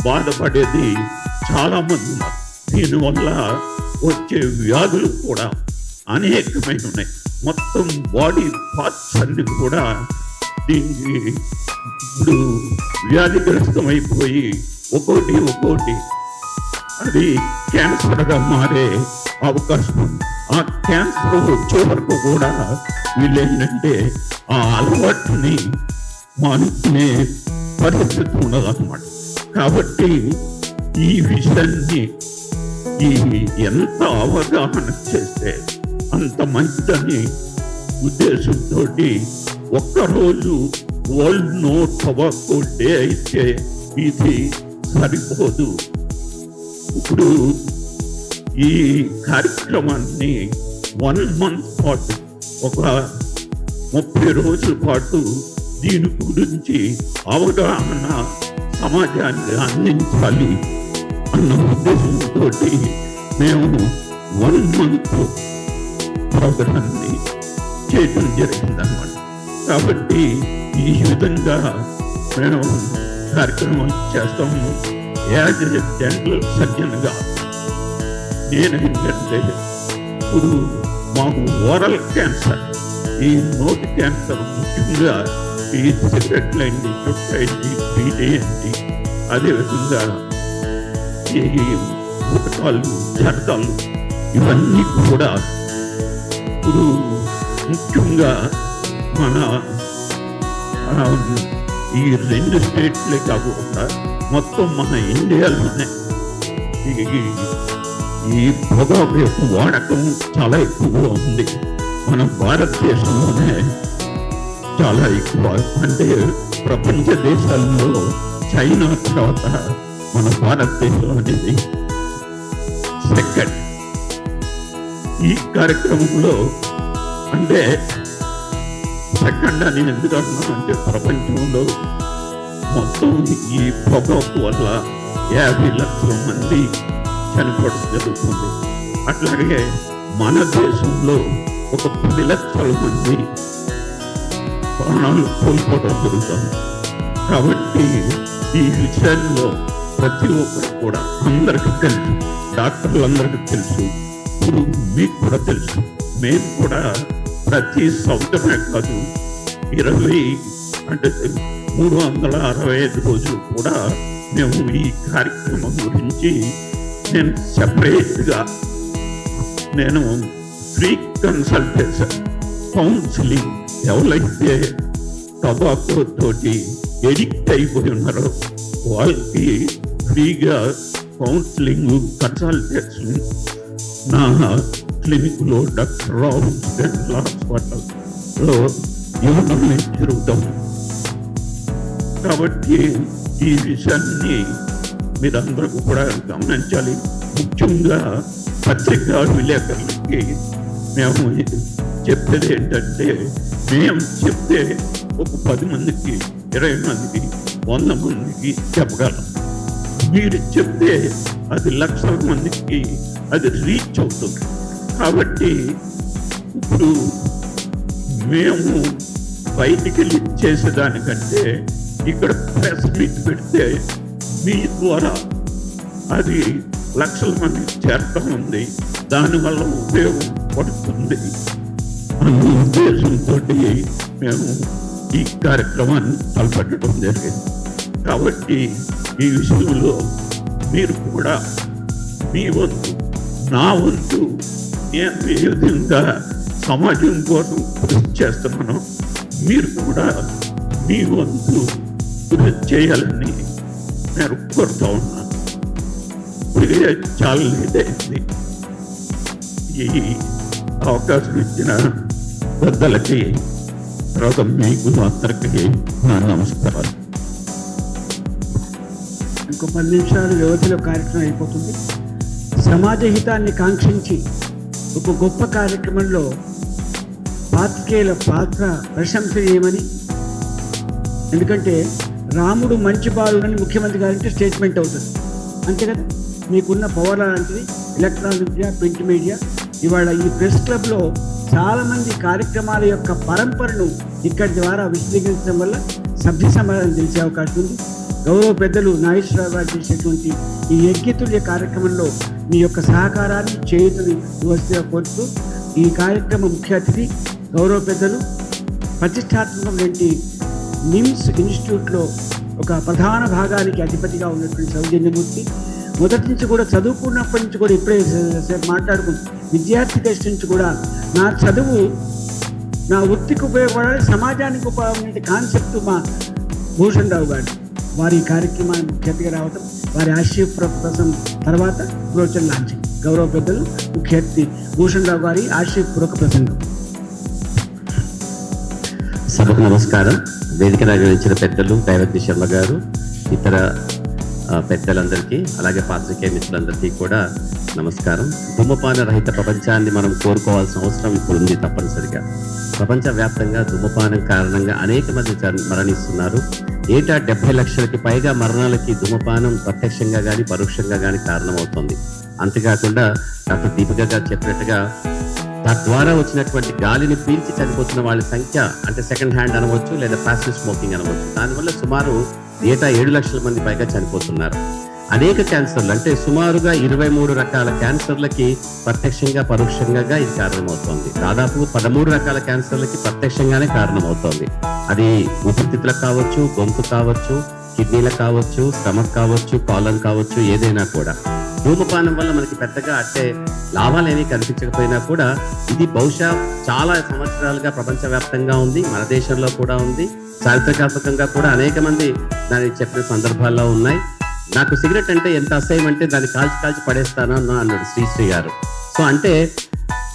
Speaker 7: బాధపడేది చాలామంది ఉన్నారు. దీనివల్ల వచ్చే వ్యాధులు కూడా అనేకమైన ఉన్నాయి. మొత్తం బాడీ పార్ట్స్ అన్ని కూడా దీనికి ఇప్పుడు వ్యాధిగ్రస్తమైపోయి ఒక్కోటి అది క్యాన్సర్గా మారే అవకాశం ఉంది. ఆ క్యాన్సర్ వచ్చే వరకు కూడా వీళ్ళేంటంటే ఆ అలవాటుని మానుకునే పరిస్థితి ఉండదన్నమాట. కాబట్టి ఈ విషయాన్ని ఎంత అవగాహన చేస్తే అంత మంచిదని ఉద్దేశంతో ఒక్కరోజు వరల్డ్ నో టొబాకో డే అయితే ఇది సరిపోదు. ఇప్పుడు ఈ కార్యక్రమాన్ని 1 month పాటు, ఒక 30 రోజుల పాటు దీని గురించి అవగాహన సమాజానికి అందించాలి అన్న ఉద్దేశంతో మేము 1 month ప్రోగ్రాన్ని చేయడం జరిగిందన్నమాట. కాబట్టి ఈ విధంగా మేము కార్యక్రమం చేస్తాము. యాజ్ ఎ జనరల్ సర్జన్గా నేను ఏంటంటే ఇప్పుడు మాకు ఓరల్ క్యాన్సర్, ఈ నోటి క్యాన్సర్, ముఖ్యంగా ఈ సిగరెట్లు అయింది, చుట్టూ అయింది, బీడీ అయింది, అదేవిధంగా ఈ గుటకాలు, జరకాలు, ఇవన్నీ కూడా ఇప్పుడు ముఖ్యంగా మన ఈ 2 స్టేట్లే కాకుండా మొత్తం మన ఇండియాలోనే ఈ పొగాకు యొక్క వాడకం చాలా ఎక్కువగా ఉంది. మన భారతదేశంలోనే చాలా ఎక్కువ, అంటే ప్రపంచ దేశాల్లో చైనా తర్వాత మన భారతదేశం అనేది సెకండ్. ఈ కార్యక్రమంలో అంటే సెకండ్ అని ఎందుకు అంటున్నానంటే ప్రపంచంలో మొత్తం ఈ పొగాకు వల్ల 50 లక్షల మంది చనిపోవడం జరుగుతుంది. అట్లాగే మన దేశంలో ఒక 10 లక్షల మంది ప్రాణాలు కోల్పోవడం జరుగుతుంది. కాబట్టి ఈ విషయంలో ప్రతి ఒక్కరు కూడా అందరికీ తెలుసు, డాక్టర్లందరికీ తెలుసు, ఇప్పుడు మీకు కూడా తెలుసు. మేము కూడా ప్రతి సంవత్సరమే కాదు 365 రోజులు కూడా మేము ఈ కార్యక్రమం గురించి నేను సెపరేట్గా ఫ్రీ కన్సల్టేషన్ కౌన్సిలింగ్ ఎవరైతే టొబాకో తోటి ఎడిక్ట్ అయిపోయి ఉన్నారో వాళ్ళకి ఫ్రీగా కౌన్సిలింగ్ కన్సల్టేషన్ నా క్లినిక్లో డాక్టర్ రావు డెంటల్ హాస్పిటల్లో ఇవ్వడం జరుగుతాం. కాబట్టి ఈ విషయాన్ని మీరందరూ కూడా గమనించాలి. ముఖ్యంగా పత్రికా విలేకరులకి మేము చెప్పేది ఏంటంటే, మేము చెప్తే ఒక 10 మందికి 20 మందికి 100 మందికి చెప్పగలం. మీరు చెప్తే అది లక్షల మందికి అది రీచ్ అవుతుంది. కాబట్టి ఇప్పుడు మేము బయటికి వెళ్ళి చేసేదానికంటే ఇక్కడ ప్రెస్ మీట్ పెడితే మీ ద్వారా అది లక్షల మందికి చేరటం ఉంది, దానివల్ల ఉపయోగపడుతుంది అన్న ఉద్దేశంతో మేము ఈ కార్యక్రమాన్ని తలపెట్టడం జరిగింది. కాబట్టి ఈ విషయంలో మీరు కూడా మీ వంతు, నా వంతు, నేను ఏ విధంగా సమాజం కోసం కృషి చేస్తున్నాను, మీరు కూడా మీ వంతు కృషి చేయాలని నేను కోరుతూ ఉన్నాను. ఇదే చాలా లేట్ అయింది. ఈ అవకాశం ఇచ్చిన పెద్దలకి, తర్వాత మీకు అందరికీ నా నమస్కారాలు.
Speaker 2: ఇంకో 10 నిమిషాల వ్యవధిలో కార్యక్రమం అయిపోతుంది. సమాజ హితాన్ని కాంక్షించి ఒక గొప్ప కార్యక్రమంలో పాత్రికేయుల పాత్ర ప్రశంసనీయమని, ఎందుకంటే రాముడు మంచి బాలుడని ముఖ్యమంత్రి గారంటే స్టేట్మెంట్ అవుతుంది, అంతే కదా. మీకున్న పవర్ లాంటిది ఎలక్ట్రానిక్ మీడియా, ప్రింట్ మీడియా. ఇవాళ ఈ ప్రెస్ క్లబ్లో చాలామంది కార్యక్రమాల యొక్క పరంపరను ఇక్కడి ద్వారా విశ్లేషించడం వల్ల సభ్య సమాధానం తెలిసే అవకాశం ఉంది. గౌరవ పెద్దలు నాగేశ్వరరావు గారు చేసేటువంటి ఈ యజ్ఞతుల్య కార్యక్రమంలో మీ యొక్క సహకారాన్ని, చేయుతని ఇవ్వాల్సిందిగా కోరుతూ, ఈ కార్యక్రమ ముఖ్య అతిథి గౌరవ పెద్దలు ప్రతిష్టాత్మకమైనటువంటి నిమ్స్ ఇన్స్టిట్యూట్లో ఒక ప్రధాన భాగానికి అధిపతిగా ఉన్నటువంటి సౌజన్యమూర్తి. మొదటి నుంచి కూడా చదువుకున్నప్పటి నుంచి కూడా ఇప్పుడే మాట్లాడుకుంది, విద్యార్థి దశ నుంచి కూడా నా చదువు నా వృత్తికి ఉపయోగపడాలి, సమాజానికి ఉపయోగపడే కాన్సెప్ట్ మా భూషణ్ రావు గారు వారి కార్యక్రమాన్ని ముఖ్య అతిథిగా రావటం, వారి ఆశయపూర్వకం తర్వాత బ్రోచర్ లాంచింగ్. గౌరవ పెద్దలు ముఖ్య అతిథి భూషణ్ రావు గారి ఆశయపూర్వక ప్రసంగం.
Speaker 8: సభకు నమస్కారం. వేదిక నిర్వహించిన పెద్దలు దైవజ్ఞ శర్మ గారు, ఇతర పెద్దలందరికీ, అలాగే పాత్రికేయ మిత్రులందరికీ కూడా నమస్కారం. ధూమపాన రహిత ప్రపంచాన్ని మనం కోరుకోవాల్సిన అవసరం ఇప్పుడు ఉంది తప్పనిసరిగా. ప్రపంచవ్యాప్తంగా ధూమపానం కారణంగా అనేక మంది మరణిస్తున్నారు. ఏటా 70 లక్షలకి పైగా మరణాలకి ధూమపానం ప్రత్యక్షంగా కానీ పరోక్షంగా కానీ కారణమవుతుంది. అంతేకాకుండా డాక్టర్ దీపిక గారు చెప్పినట్టుగా తద్వారా వచ్చినటువంటి గాలిని పీల్చి చనిపోతున్న వాళ్ళ సంఖ్య, అంటే సెకండ్ హ్యాండ్ అనవచ్చు లేదా ప్యాసివ్ స్మోకింగ్ అనవచ్చు, దానివల్ల సుమారు ఏటా 7 లక్షల మంది పైగా చనిపోతున్నారు. అనేక క్యాన్సర్లు, అంటే సుమారుగా 23 రకాల క్యాన్సర్లకి ప్రత్యక్షంగా పరోక్షంగా ఇది కారణమవుతోంది. దాదాపు 13 రకాల క్యాన్సర్లకి ప్రత్యక్షంగానే కారణమవుతోంది. అది ఊపిరితిత్తులకు కావచ్చు, గొంతు కావచ్చు, కిడ్నీలకు కావచ్చు, స్టమక్ కావచ్చు, కాలన్ కావచ్చు, ఏదైనా కూడా. ధూమపానం వల్ల మనకి పెద్దగా అంటే లాభాలు ఏమీ కనిపించకపోయినా కూడా ఇది బహుశా చాలా సంవత్సరాలుగా ప్రపంచవ్యాప్తంగా ఉంది, మన దేశంలో కూడా ఉంది. చారిత్రాత్మకంగా కూడా అనేక మంది దాన్ని చెప్పిన సందర్భాల్లో ఉన్నాయి. నాకు సిగరెట్ అంటే ఎంత అసహ్యం అంటే దాన్ని కాల్చి పడేస్తాను అన్నాడు శ్రీశ్రీ గారు. సో అంటే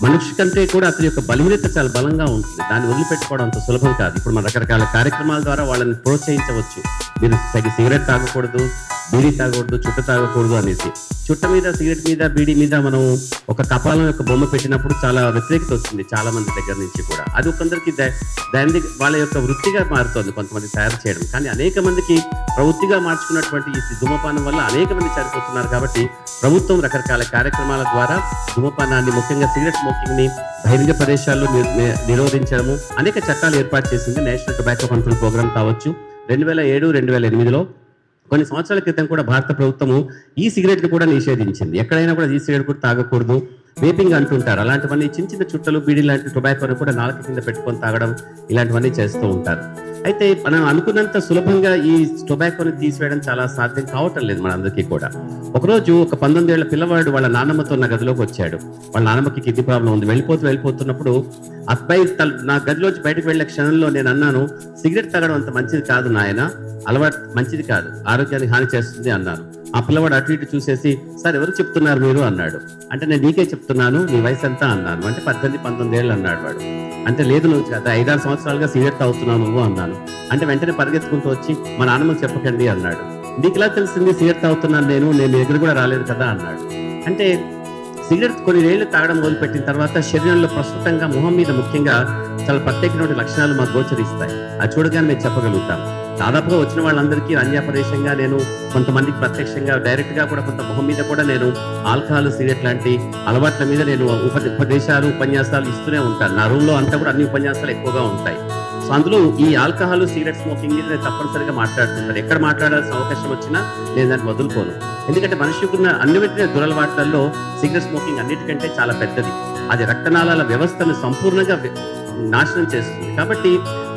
Speaker 8: మనిషి కంటే కూడా అతని యొక్క బలహీనత చాలా బలంగా ఉంటుంది, దాన్ని వదిలిపెట్టుకోవడం అంత సులభం కాదు. ఇప్పుడు మన రకరకాల కార్యక్రమాల ద్వారా వాళ్ళని ప్రోత్సహించవచ్చు. మీరు సిగరెట్ తాగకూడదు, బీడీ తాగకూడదు, చుట్ట తాగకూడదు అనేసి. చుట్ట మీద, సిగరెట్ మీద, బీడీ మీద మనం ఒక కపాలం యొక్క బొమ్మ పెట్టినప్పుడు చాలా వ్యతిరేకత వచ్చింది చాలా మంది దగ్గర నుంచి కూడా. అది కొందరికి దాని వాళ్ళ యొక్క వృత్తిగా మారుతోంది కొంతమంది తయారు చేయడం. కానీ అనేక మందికి ప్రవృత్తిగా మార్చుకున్నటువంటి ఈ ధూమపానం వల్ల అనేక మంది చనిపోతున్నారు. కాబట్టి ప్రభుత్వం రకరకాల కార్యక్రమాల ద్వారా ధూమపానాన్ని, ముఖ్యంగా సిగరెట్ స్మోకింగ్ ని బహిరంగ ప్రదేశాల్లో నిరోధించడము అనేక చట్టాలు ఏర్పాటు చేసింది. నేషనల్ టొబాకో కంట్రోల్ ప్రోగ్రామ్ కావచ్చు, 2007, 2008లో కొన్ని సంవత్సరాల క్రితం కూడా భారత ప్రభుత్వము ఈ సిగరెట్లు కూడా నిషేధించింది. ఎక్కడైనా కూడా ఈ సిగరెట్ కూడా తాగకూడదు, వేపింగ్ అంటుంటారు. అలాంటివన్నీ చిన్న చిన్న చుట్టలు, బీడీ లాంటి టొబాకోని కూడా నాలుక కింద పెట్టుకొని తాగడం ఇలాంటివన్నీ చేస్తూ ఉంటారు. అయితే మనం అనుకున్నంత సులభంగా ఈ టొబాకోని తీసివేయడం చాలా సాధ్యం కావటం లేదు మనందరికీ కూడా. ఒకరోజు ఒక 19 ఏళ్ల పిల్లవాడు వాళ్ళ నాన్నమ్మతో నా గదిలోకి వచ్చాడు. వాళ్ళ నాన్నమ్మకి కిడ్నీ ప్రాబ్లం ఉంది. వెళ్ళిపోతున్నప్పుడు అబ్బాయి నా గదిలోంచి బయటకు వెళ్ళే క్షణంలో నేను అన్నాను, సిగరెట్ తాగడం అంత మంచిది కాదు నాయన, అలవాటు మంచిది కాదు, ఆరోగ్యానికి హాని చేస్తుంది అన్నాను. ఆ పిల్లవాడు అటు ఇటు చూసేసి, సార్ ఎవరు చెప్తున్నారు మీరు అన్నాడు. అంటే నేను నీకే చెప్తున్నాను, నీ వయసు ఎంత అన్నాను. అంటే 18, 19 ఏళ్ళు అన్నాడు వాడు. అంటే లేదు నువ్వు 5-6 సంవత్సరాలుగా సిగరెట్ తాగుతున్నావు నువ్వు అన్నాను. అంటే వెంటనే పరిగెత్తుకుంటూ వచ్చి మా నాన్నమ్మకి చెప్పకండి అన్నాడు. నీకు ఇలా తెలిసింది సిగరెట్ తాగుతున్నాను నేను ఎదురు కూడా రాలేదు కదా అన్నాడు. అంటే సిగరెట్ కొన్ని ఏళ్ళు తాగడం మొదలుపెట్టిన తర్వాత శరీరంలో ప్రస్తుతంగా మొహం మీద ముఖ్యంగా చాలా ప్రత్యేకమైన లక్షణాలు మాకు గోచరిస్తాయి. అది చూడగానే మేము చెప్పగలుగుతాం. దాదాపుగా వచ్చిన వాళ్ళందరికీ అన్యాపదేశంగా నేను కొంతమందికి ప్రత్యక్షంగా డైరెక్ట్ గా కూడా కొంత మొహం మీద కూడా నేను ఆల్కహాల్, సిగరెట్ లాంటి అలవాట్ల మీద నేను ఉపదేశాలు, ఉపన్యాసాలు ఇస్తూనే ఉంటాను. నా రూమ్ లో అంతా కూడా అన్ని ఉపన్యాసాలు ఎక్కువగా ఉంటాయి. సో అందులో ఈ ఆల్కహాల్, సిగరెట్ స్మోకింగ్ మీద నేను తప్పనిసరిగా మాట్లాడుతుంటాను. ఎక్కడ మాట్లాడాల్సిన అవకాశం వచ్చినా నేను దాన్ని వదులుకోను. ఎందుకంటే మనిషికి ఉన్న అన్ని వెంటనే దురలవాట్లలో సిగరెట్ స్మోకింగ్ అన్నిటికంటే చాలా పెద్దది. అది రక్తనాళాల వ్యవస్థను సంపూర్ణంగా నాశనం చేస్తుంది. కాబట్టి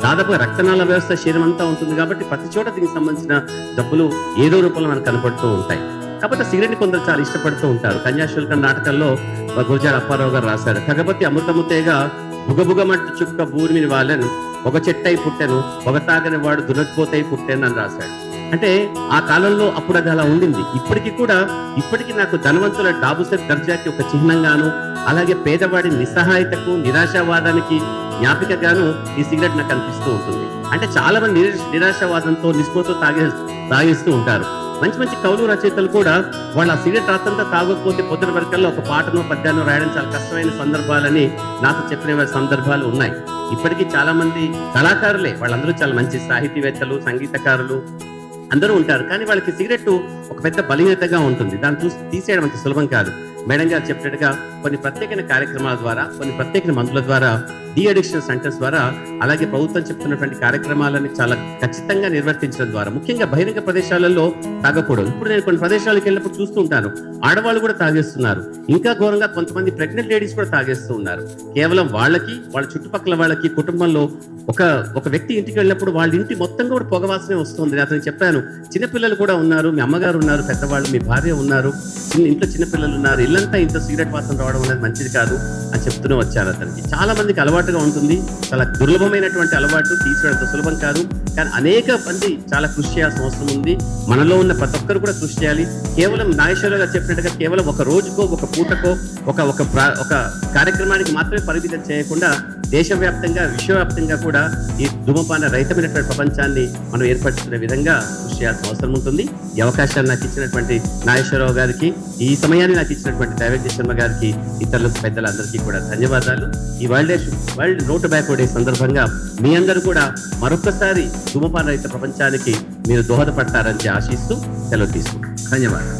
Speaker 8: దాదాపుగా రక్తనాళ వ్యవస్థ శరీరం అంతా ఉంటుంది. కాబట్టి ప్రతి చోట దీనికి సంబంధించిన జబ్బులు ఏదో రూపంలో మనకు కనపడుతూ ఉంటాయి. కాబట్టి సిగరెట్ కొందరు చాలా ఇష్టపడుతూ ఉంటారు. కన్యాశుల్కం నాటకంలో గురజాడ అప్పారావు గారు రాశారు, కగపతి అమృతముతేగా బుగబుగమట్టు చుక్క భూమిని వాళ్ళను ఒక చెట్టై పుట్టెను, ఒక తాగని వాడు దురకపోతై పుట్టెను అని రాశాడు. అంటే ఆ కాలంలో అప్పుడు అది అలా ఉండింది. ఇప్పటికీ నాకు ధనవంతుల డాబుసెట్ దర్జాకి ఒక చిహ్నంగాను, అలాగే పేదవాడి నిస్సహాయతకు, నిరాశావాదానికి జ్ఞాపికగాను ఈ సిగరెట్ నాకు కనిపిస్తూ ఉంటుంది. అంటే చాలా మంది నిరాశావాదంతో, నిస్పృహతో తాగేస్తూ ఉంటారు. మంచి మంచి కవులు, రచయితలు కూడా వాళ్ళ సిగరెట్ రాత్రంతా తాగకపోతే పొద్దున వరకల్లా ఒక పాటనో పద్యానో రాయడం చాలా కష్టమైన సందర్భాలని నాకు చెప్పిన సందర్భాలు ఉన్నాయి. ఇప్పటికీ చాలా మంది కళాకారులే, వాళ్ళందరూ చాలా మంచి సాహితీవేత్తలు, సంగీతకారులు అందరూ ఉంటారు. కానీ వాళ్ళకి సిగరెట్ ఒక పెద్ద బలహీనతగా ఉంటుంది. దాన్ని చూసి తీసేయడం అంత సులభం కాదు. మేడం గారు చెప్పినట్టుగా కొన్ని ప్రత్యేకమైన కార్యక్రమాల ద్వారా, కొన్ని ప్రత్యేకమైన మందుల ద్వారా, డి అడిక్షన్ సెంటర్స్ ద్వారా, అలాగే ప్రభుత్వం చెప్తున్నటువంటి కార్యక్రమాలని చాలా ఖచ్చితంగా నిర్వర్తించడం ద్వారా, ముఖ్యంగా బహిరంగ ప్రదేశాలలో తాగకూడదు. ఇప్పుడు నేను కొన్ని ప్రదేశాలకు వెళ్ళినప్పుడు చూస్తూ ఉంటాను, ఆడవాళ్ళు కూడా తాగేస్తున్నారు. ఇంకా ఘోరంగా కొంతమంది ప్రెగ్నెంట్ లేడీస్ కూడా తాగేస్తూ ఉన్నారు. కేవలం వాళ్ళకి, వాళ్ళ చుట్టుపక్కల వాళ్ళకి, కుటుంబంలో ఒక వ్యక్తి ఇంటికి వెళ్ళినప్పుడు వాళ్ళ ఇంటి మొత్తం కూడా పొగవాసనే వస్తుంది. నేను అతనికి చెప్పాను, చిన్నపిల్లలు కూడా ఉన్నారు, మీ అమ్మగారు ఉన్నారు, పెద్దవాళ్ళు, మీ భార్య ఉన్నారు, ఇంట్లో చిన్నపిల్లలు ఉన్నారు, ఇల్లంతా ఇంత సిగరెట్ వాసన రావడం అనేది మంచిది కాదు అని చెప్తూనే వచ్చారు అతనికి. చాలా మందికి అలవాటుగా ఉంటుంది, చాలా దుర్లభమైనటువంటి అలవాటు, తీసుకోవడం సులభం కాదు. కానీ అనేక మంది చాలా కృషి చేయాల్సిన అవసరం ఉంది. మనలో ఉన్న ప్రతి ఒక్కరు కూడా కృషి చేయాలి. కేవలం నాగేశ్వరరావు గారు చెప్పినట్టుగా కేవలం ఒక రోజుకో, ఒక పూటకో, ఒక కార్యక్రమానికి మాత్రమే పరిమితం చేయకుండా దేశవ్యాప్తంగా, విశ్వవ్యాప్తంగా కూడా ఈ ధూమపాన రహితమైనటువంటి ప్రపంచాన్ని మనం ఏర్పరచుకునే విధంగా కృషి చేయాల్సిన అవసరం ఉంటుంది. ఈ అవకాశాన్ని నాకు ఇచ్చినటువంటి నాగేశ్వరరావు గారికి, ఈ సమయాన్ని నాకు ఇచ్చినటువంటి దైవజ్ఞ శర్మ గారికి, ఇతరులకు, పెద్దలందరికీ కూడా ధన్యవాదాలు. ఈ వరల్డ్ నో టొబాకో డే సందర్భంగా మీ అందరూ కూడా మరొకసారి ధూమపాన రహిత ప్రపంచానికి మీరు దోహదపడతారని ఆశిస్తూ సెలవు తీసుకుంటాం. ధన్యవాదాలు.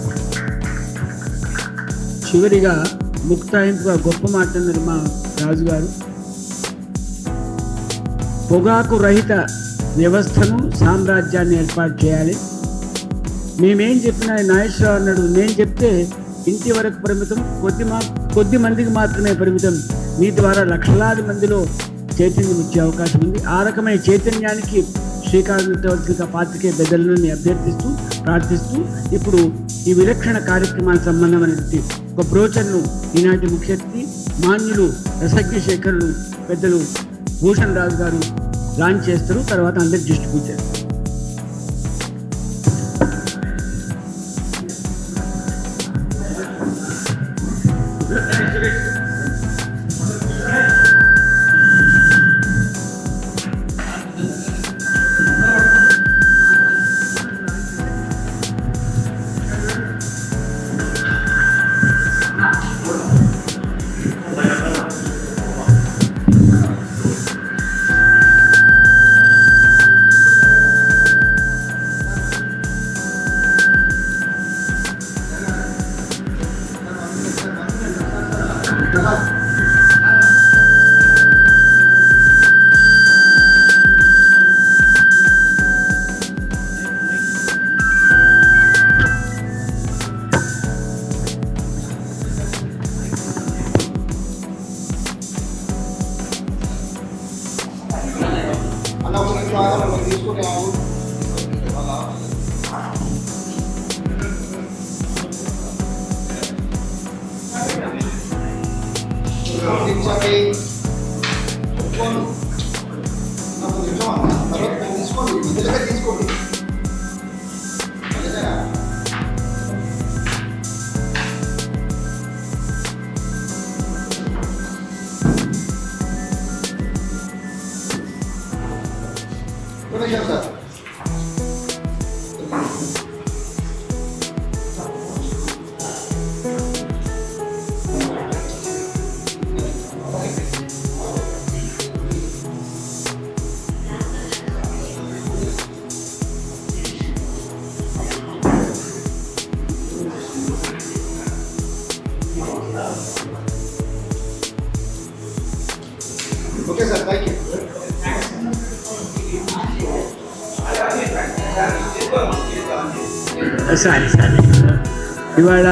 Speaker 2: చివరిగా ముక్తాయింపుగా గొప్ప మాట మా రాజు గారు, పొగాకు రహిత వ్యవస్థను, సామ్రాజ్యాన్ని ఏర్పాటు చేయాలి. మేమేం చెప్పినా నాగేశ్వరరావు అన్నాడు, నేను చెప్తే ఇంటి వరకు పరిమితం, కొద్ది మందికి మాత్రమే పరిమితం, మీ ద్వారా లక్షలాది మందిలో చైతన్యం ఇచ్చే అవకాశం ఉంది. ఆ రకమైన చైతన్యానికి శ్రీకారం చుట్టవలసిన పాత్రికేయ పెద్దలను అభ్యర్థిస్తూ, ప్రార్థిస్తూ, ఇప్పుడు ఈ విలక్షణ కార్యక్రమానికి సంబంధమైనటువంటి ఒక బ్రోచర్ను ఈనాటి ముఖ్య అతిథి మాన్యులు రసజ్ఞ శేఖరులు పెద్దలు భూషణ్ రాజు గారు లాంచ్ చేస్తారు. తర్వాత అందరికి డిస్ట్రిబ్యూట్ చేస్తారు.
Speaker 9: Okay, sir. Thank you.
Speaker 2: సరే ఇవాళ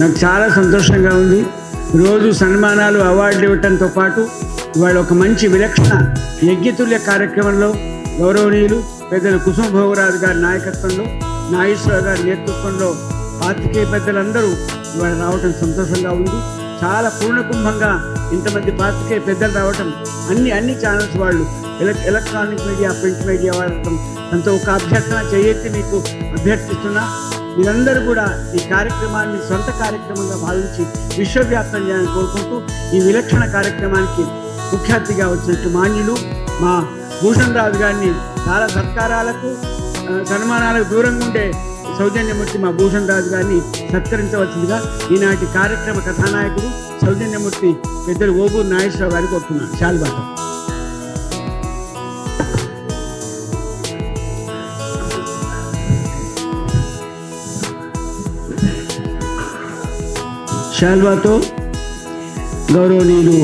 Speaker 2: నాకు చాలా సంతోషంగా ఉంది. రోజు సన్మానాలు అవార్డులు ఇవ్వటంతో పాటు ఇవాళ ఒక మంచి విలక్షణ యజ్ఞతుల్య కార్యక్రమంలో గౌరవనీయులు పెద్దలు కుసుమ భోగరాజు గారి నాయకత్వంలో, నాగేశ్వరరావు గారి నేతృత్వంలో పాత్రికేయ పెద్దలందరూ ఇవాళ రావటం సంతోషంగా ఉంది. చాలా పూర్ణకుంభంగా ఇంతమంది పాత్రికేయ పెద్దలు రావటం, అన్ని ఛానల్స్ వాళ్ళు ఎలక్ట్రానిక్ మీడియా, ప్రింట్ మీడియా వాడటం అంత ఒక అభ్యర్థన చేయెత్తి మీకు అభ్యర్థిస్తున్నా. మీరందరూ కూడా ఈ కార్యక్రమాన్ని సొంత కార్యక్రమంగా భావించి విశ్వవ్యాప్తం చేయాలని కోరుకుంటూ ఈ విలక్షణ కార్యక్రమానికి ముఖ్య అతిథిగా వచ్చినట్టు మాన్యులు మా భూషణ్ రాజు గారిని చాలా సత్కారాలకు సన్మానాలకు దూరంగా ఉండే సౌజన్యమూర్తి మా భూషణ్ రాజు గారిని సత్కరించవలసిందిగా ఈనాటి కార్యక్రమ కథానాయకుడు సౌజన్యమూర్తి పెద్దలు ఓబూరు నాగేశ్వరరావు గారిని కోరుతున్నాను. శాల్వాతో శాల్వాతో గౌరవనీయులు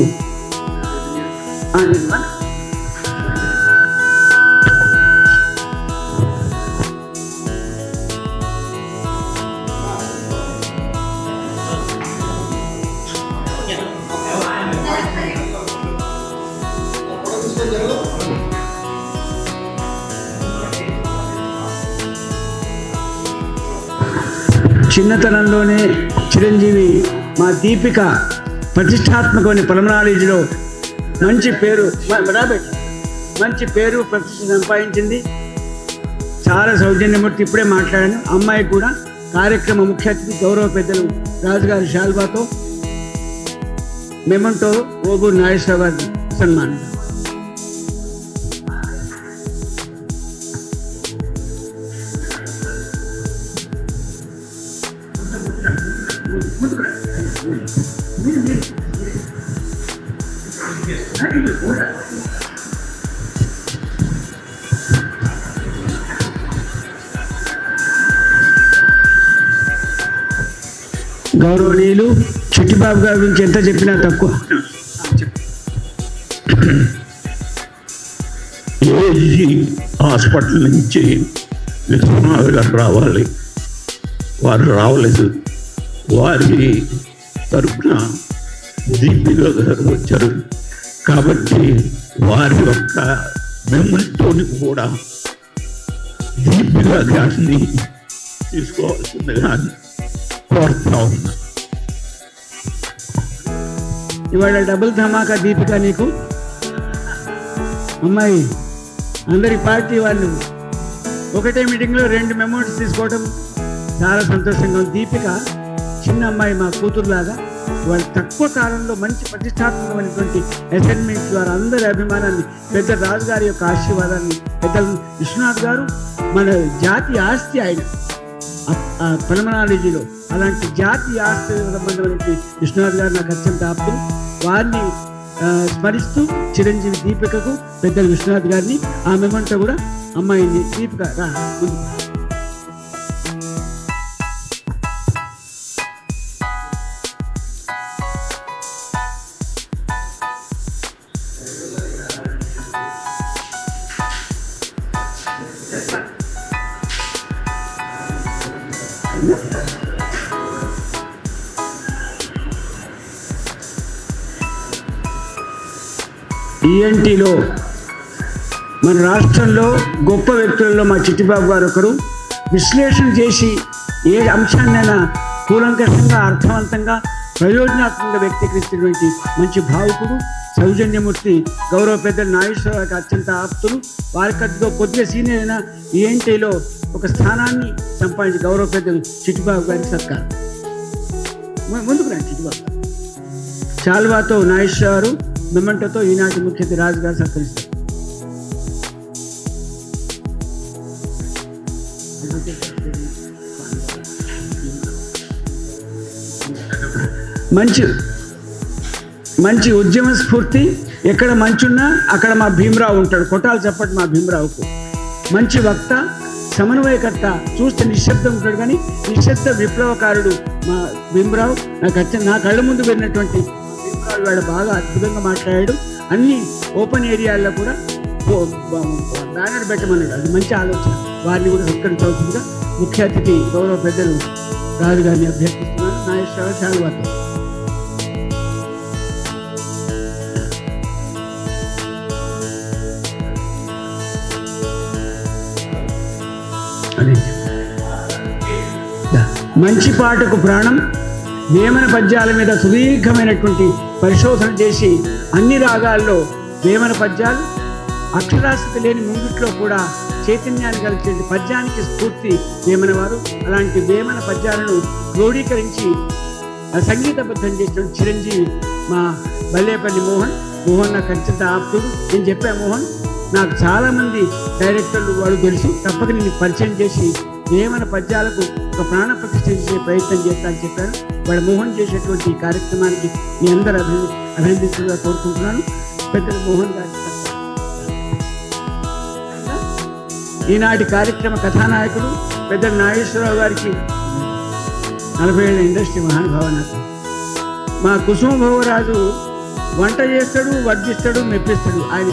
Speaker 2: చిన్నతనంలోనే చిరంజీవి మా దీపిక ప్రతిష్టాత్మకమైన పల్మనాలజీలో మంచి పేరు ప్రతిష్ట సంపాదించింది. చాలా సౌజన్యమూర్తి ఇప్పుడే మాట్లాడాను. అమ్మాయి కూడా కార్యక్రమ ముఖ్య అతిథి గౌరవ పెద్దలు రాజుగారి శాల్వాతో మెమంటో ఓబూరు నాగేశ్వరరావు గారి సన్మానం. గౌరవనీయులు చిట్టిబాబు గారి గురించి ఎంత చెప్పినా తక్కువ.
Speaker 7: ఏజీ హాస్పిటల్ నుంచి విశ్వనాథ్ గారు రావాలి, వారు రావలేదు. వారి తరఫున దీపిక గారు వచ్చారు కాబట్టి వారి యొక్క మెమరీతోని కూడా దీపిక గారిని తీసుకోవాల్సిందిగా కోరుతా ఉన్నా.
Speaker 2: ఇవాళ డబుల్ ధమాకా దీపిక నీకు. అమ్మాయి అందరి పార్టీ వాళ్ళు ఒకటే మీటింగ్లో 2 మెమోరీస్ తీసుకోవడం చాలా సంతోషంగా ఉంది. దీపిక చిన్న అమ్మాయి, మా కూతురులాగా వాళ్ళు తక్కువ కాలంలో మంచి ప్రతిష్టాత్మకమైనటువంటి అసైన్మెంట్స్ ద్వారా అందరి అభిమానాన్ని, పెద్ద రాజుగారి యొక్క ఆశీర్వాదాన్ని, పెద్ద విశ్వనాథ్ గారు మన జాతి ఆస్తి, ఆయన పల్మనాలజీలో అలాంటి జాతి ఆస్తి సంబంధమైనటువంటి విశ్వనాథ్ గారు నాకు అత్యంత ఆప్తులు. వారిని స్మరిస్తూ చిరంజీవి దీపికకు పెద్దలు విశ్వనాథ్ గారిని ఆ మెమంటో కూడా అమ్మాయిని దీపిక రా ముందు. ఈఎన్టీలో మన రాష్ట్రంలో గొప్ప వ్యక్తులలో మా చిట్టిబాబు గారు ఒకరు. విశ్లేషణ చేసి ఏ అంశాన్నైనా కూలంకషంగా అర్థవంతంగా ప్రయోజనాత్మకంగా వ్యక్తీకరించినటువంటి మంచి భావుకుడు, సౌజన్యమూర్తి. గౌరవ పెద్దలు నాగేశ్వరరావుకి అత్యంత ఆప్తులు. వారికట్లో కొద్దిగా సీనియర్ అయినా ఈఎన్టీలో ఒక స్థానాన్ని సంపాదించి గౌరవ పెద్దలు చిట్టిబాబు గారికి సత్కారం. ముందుకు రండి చిట్టిబాబు గారు. చాల్వాతో నాగేశ్వరరావు మెమెంటోతో ఈనాటి ముఖ్యమంత్రి రాజు గారు సత్కరిస్తారు. మంచి ఉద్యమ స్ఫూర్తి. ఎక్కడ మంచున్నా అక్కడ మా భీమరావు ఉంటాడు. కొట్టాలు చెప్పండి మా భీమరావుకు. మంచి వక్త, సమన్వయకర్త. చూస్తే నిశ్శబ్దం ఉంటాడు కానీ నిశ్శబ్ద విప్లవకారుడు మా భీమరావు. నా కళ్ళ ముందు వెళ్ళినటువంటి భీమరావు వాడు బాగా అద్భుతంగా మాట్లాడాడు. అన్ని ఓపెన్ ఏరియాల్లో కూడా బ్యానర్ పెట్టమన్నాడు. అది మంచి ఆలోచన. వారిని కూడా సత్కరించవలసిందిగా ముఖ్య అతిథి గౌరవ పెద్దలు రాజు గారిని అభ్యర్థిస్తున్నాను. నాగేశ్వరరావు శాలువాతో. మంచి పాటకు ప్రాణం. వేమన పద్యాల మీద సుదీర్ఘమైనటువంటి పరిశోధన చేసి అన్ని రాగాల్లో వేమన పద్యాలు అక్షరాస్యత లేని ముంగిట్లో కూడా చైతన్యాన్ని కలిగే పద్యానికి స్ఫూర్తి వేమన వారు. అలాంటి వేమన పద్యాలను క్రోడీకరించి సంగీతబద్ధం చేసిన చిరంజీవి మా బల్లేపల్లి మోహన్ నాకు అత్యంత ఆప్తుడు. నేను చెప్పా మోహన్, నాకు చాలామంది డైరెక్టర్లు వాళ్ళు తెలుసు, తప్పక నేను పరిచయం చేసి వేమన పద్యాలకు ఒక ప్రాణ ప్రతిష్ఠ చేసే ప్రయత్నం చేస్తానని చెప్పాను. వాడు మోహన్ చేసేటువంటి ఈ కార్యక్రమానికి మీ అందరూ అభినందించగా కోరుకుంటున్నాను. పెద్దలు మోహన్ గారి ఈనాటి కార్యక్రమ కథానాయకుడు పెద్దలు నాగేశ్వరరావు గారికి 40 ఏళ్ళ ఇండస్ట్రీ మహానుభావనకు. మా కుసుమ భవరాజు వంట చేస్తాడు, వడ్డిస్తాడు, మెప్పిస్తాడు. ఆయన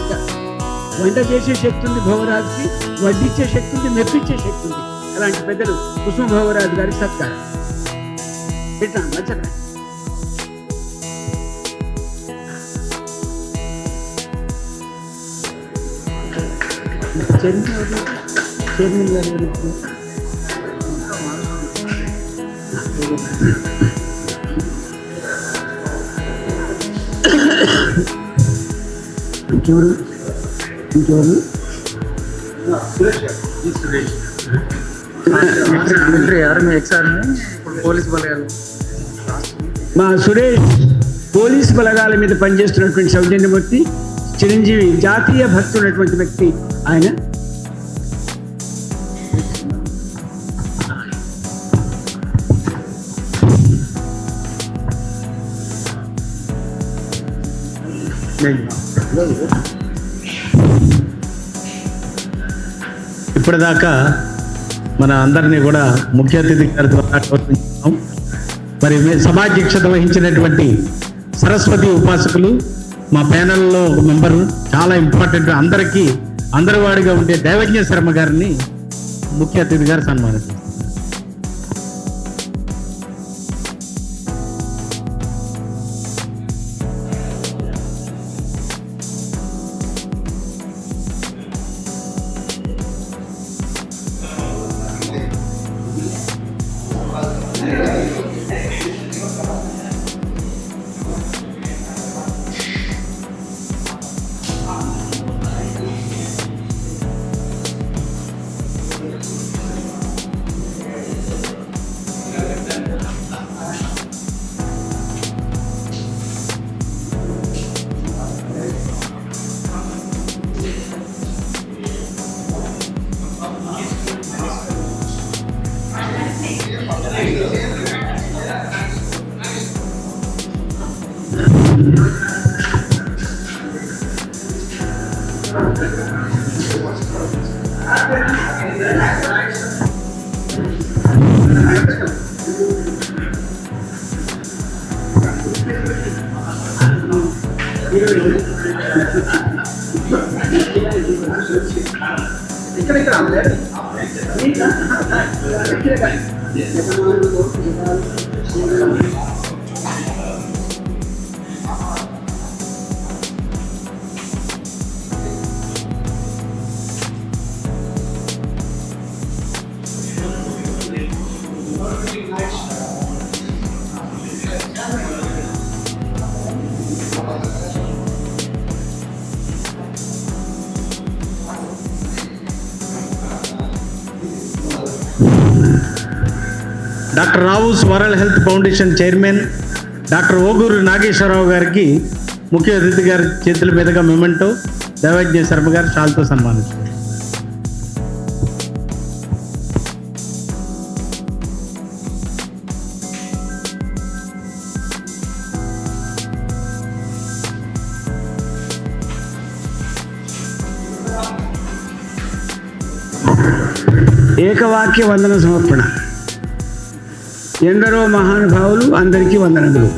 Speaker 2: వంట చేసే శక్తి ఉంది భవరాజుకి, వడ్డించే శక్తి ఉంది, మెప్పించే శక్తి ఉంది. అలాంటి పెద్దలు కుసుమ భవరాజు గారికి సత్కారం. ఎట్లా మచ్చట చైర్మన్ గారి గురించి ఇంకెవరు మా సురేష్ పోలీస్ బలగాల మీద పనిచేస్తున్నటువంటి సౌజన్యమూర్తి, చిరంజీవి జాతీయ భక్తున్నటువంటి వ్యక్తి ఆయన.
Speaker 3: ఇప్పటిదాకా మన అందరినీ కూడా ముఖ్య అతిథి గారి ద్వారా గౌరవించాం. మరి సభాధ్యక్షత వహించినటువంటి సరస్వతి ఉపాసకులు, మా ప్యానెల్లో ఒక మెంబరు, చాలా ఇంపార్టెంట్, అందరికీ అందరివాడిగా ఉండే దైవజ్ఞ శర్మ గారిని ముఖ్య అతిథి గారు సన్మానిస్తారు. Doctor Rao's world health foundation chairman doctor Oguru Nageswararao గారికి ముఖ్య అతిథి గారి చేతుల మీదుగా మెమెంటో దేవజ్ఞ శర్మ గారు షాల్తో సన్మానిస్తారు.
Speaker 2: ఏకవాక్య వందన సమర్పణ. ఎందరో మహానుభావులు, అందరికీ వందనములు.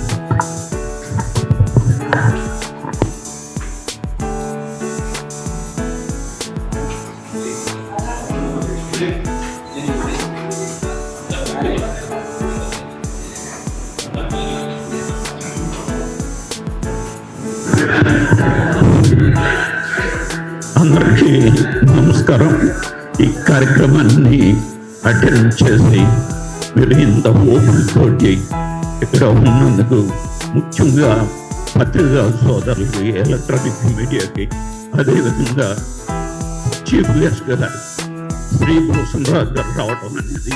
Speaker 7: అందరికీ నమస్కారం. ఈ కార్యక్రమాన్ని అటెండ్ చేసి మీరు ఇంత ఓపికతోటి ఇక్కడ ఉన్నందుకు, ముఖ్యంగా పత్రికా సోదరులకి, ఎలక్ట్రానిక్ మీడియాకి, అదేవిధంగా చీఫ్ గెస్ట్గా శ్రీ భూషణరావు గారు రావడం అనేది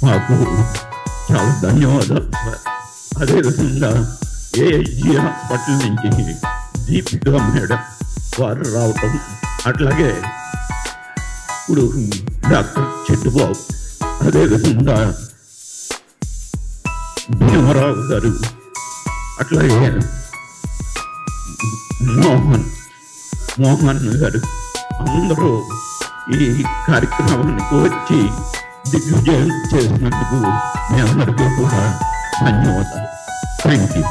Speaker 7: మాకు చాలా ధన్యవాదాలు సార్. అదేవిధంగా ఏఐజీ హాస్పిటల్ నుంచి దీపిక మేడం వారు రావటం, అట్లాగే ఇప్పుడు డాక్టర్ చిట్టుబాబు, అదేవిధంగా భీమరావు గారు, అట్లాగే మోహన్ గారు, అందరూ ఈ కార్యక్రమానికి వచ్చి దిగ్విజయం చేసినందుకు మీ అందరికీ కూడా ధన్యవాదాలు. Thank you.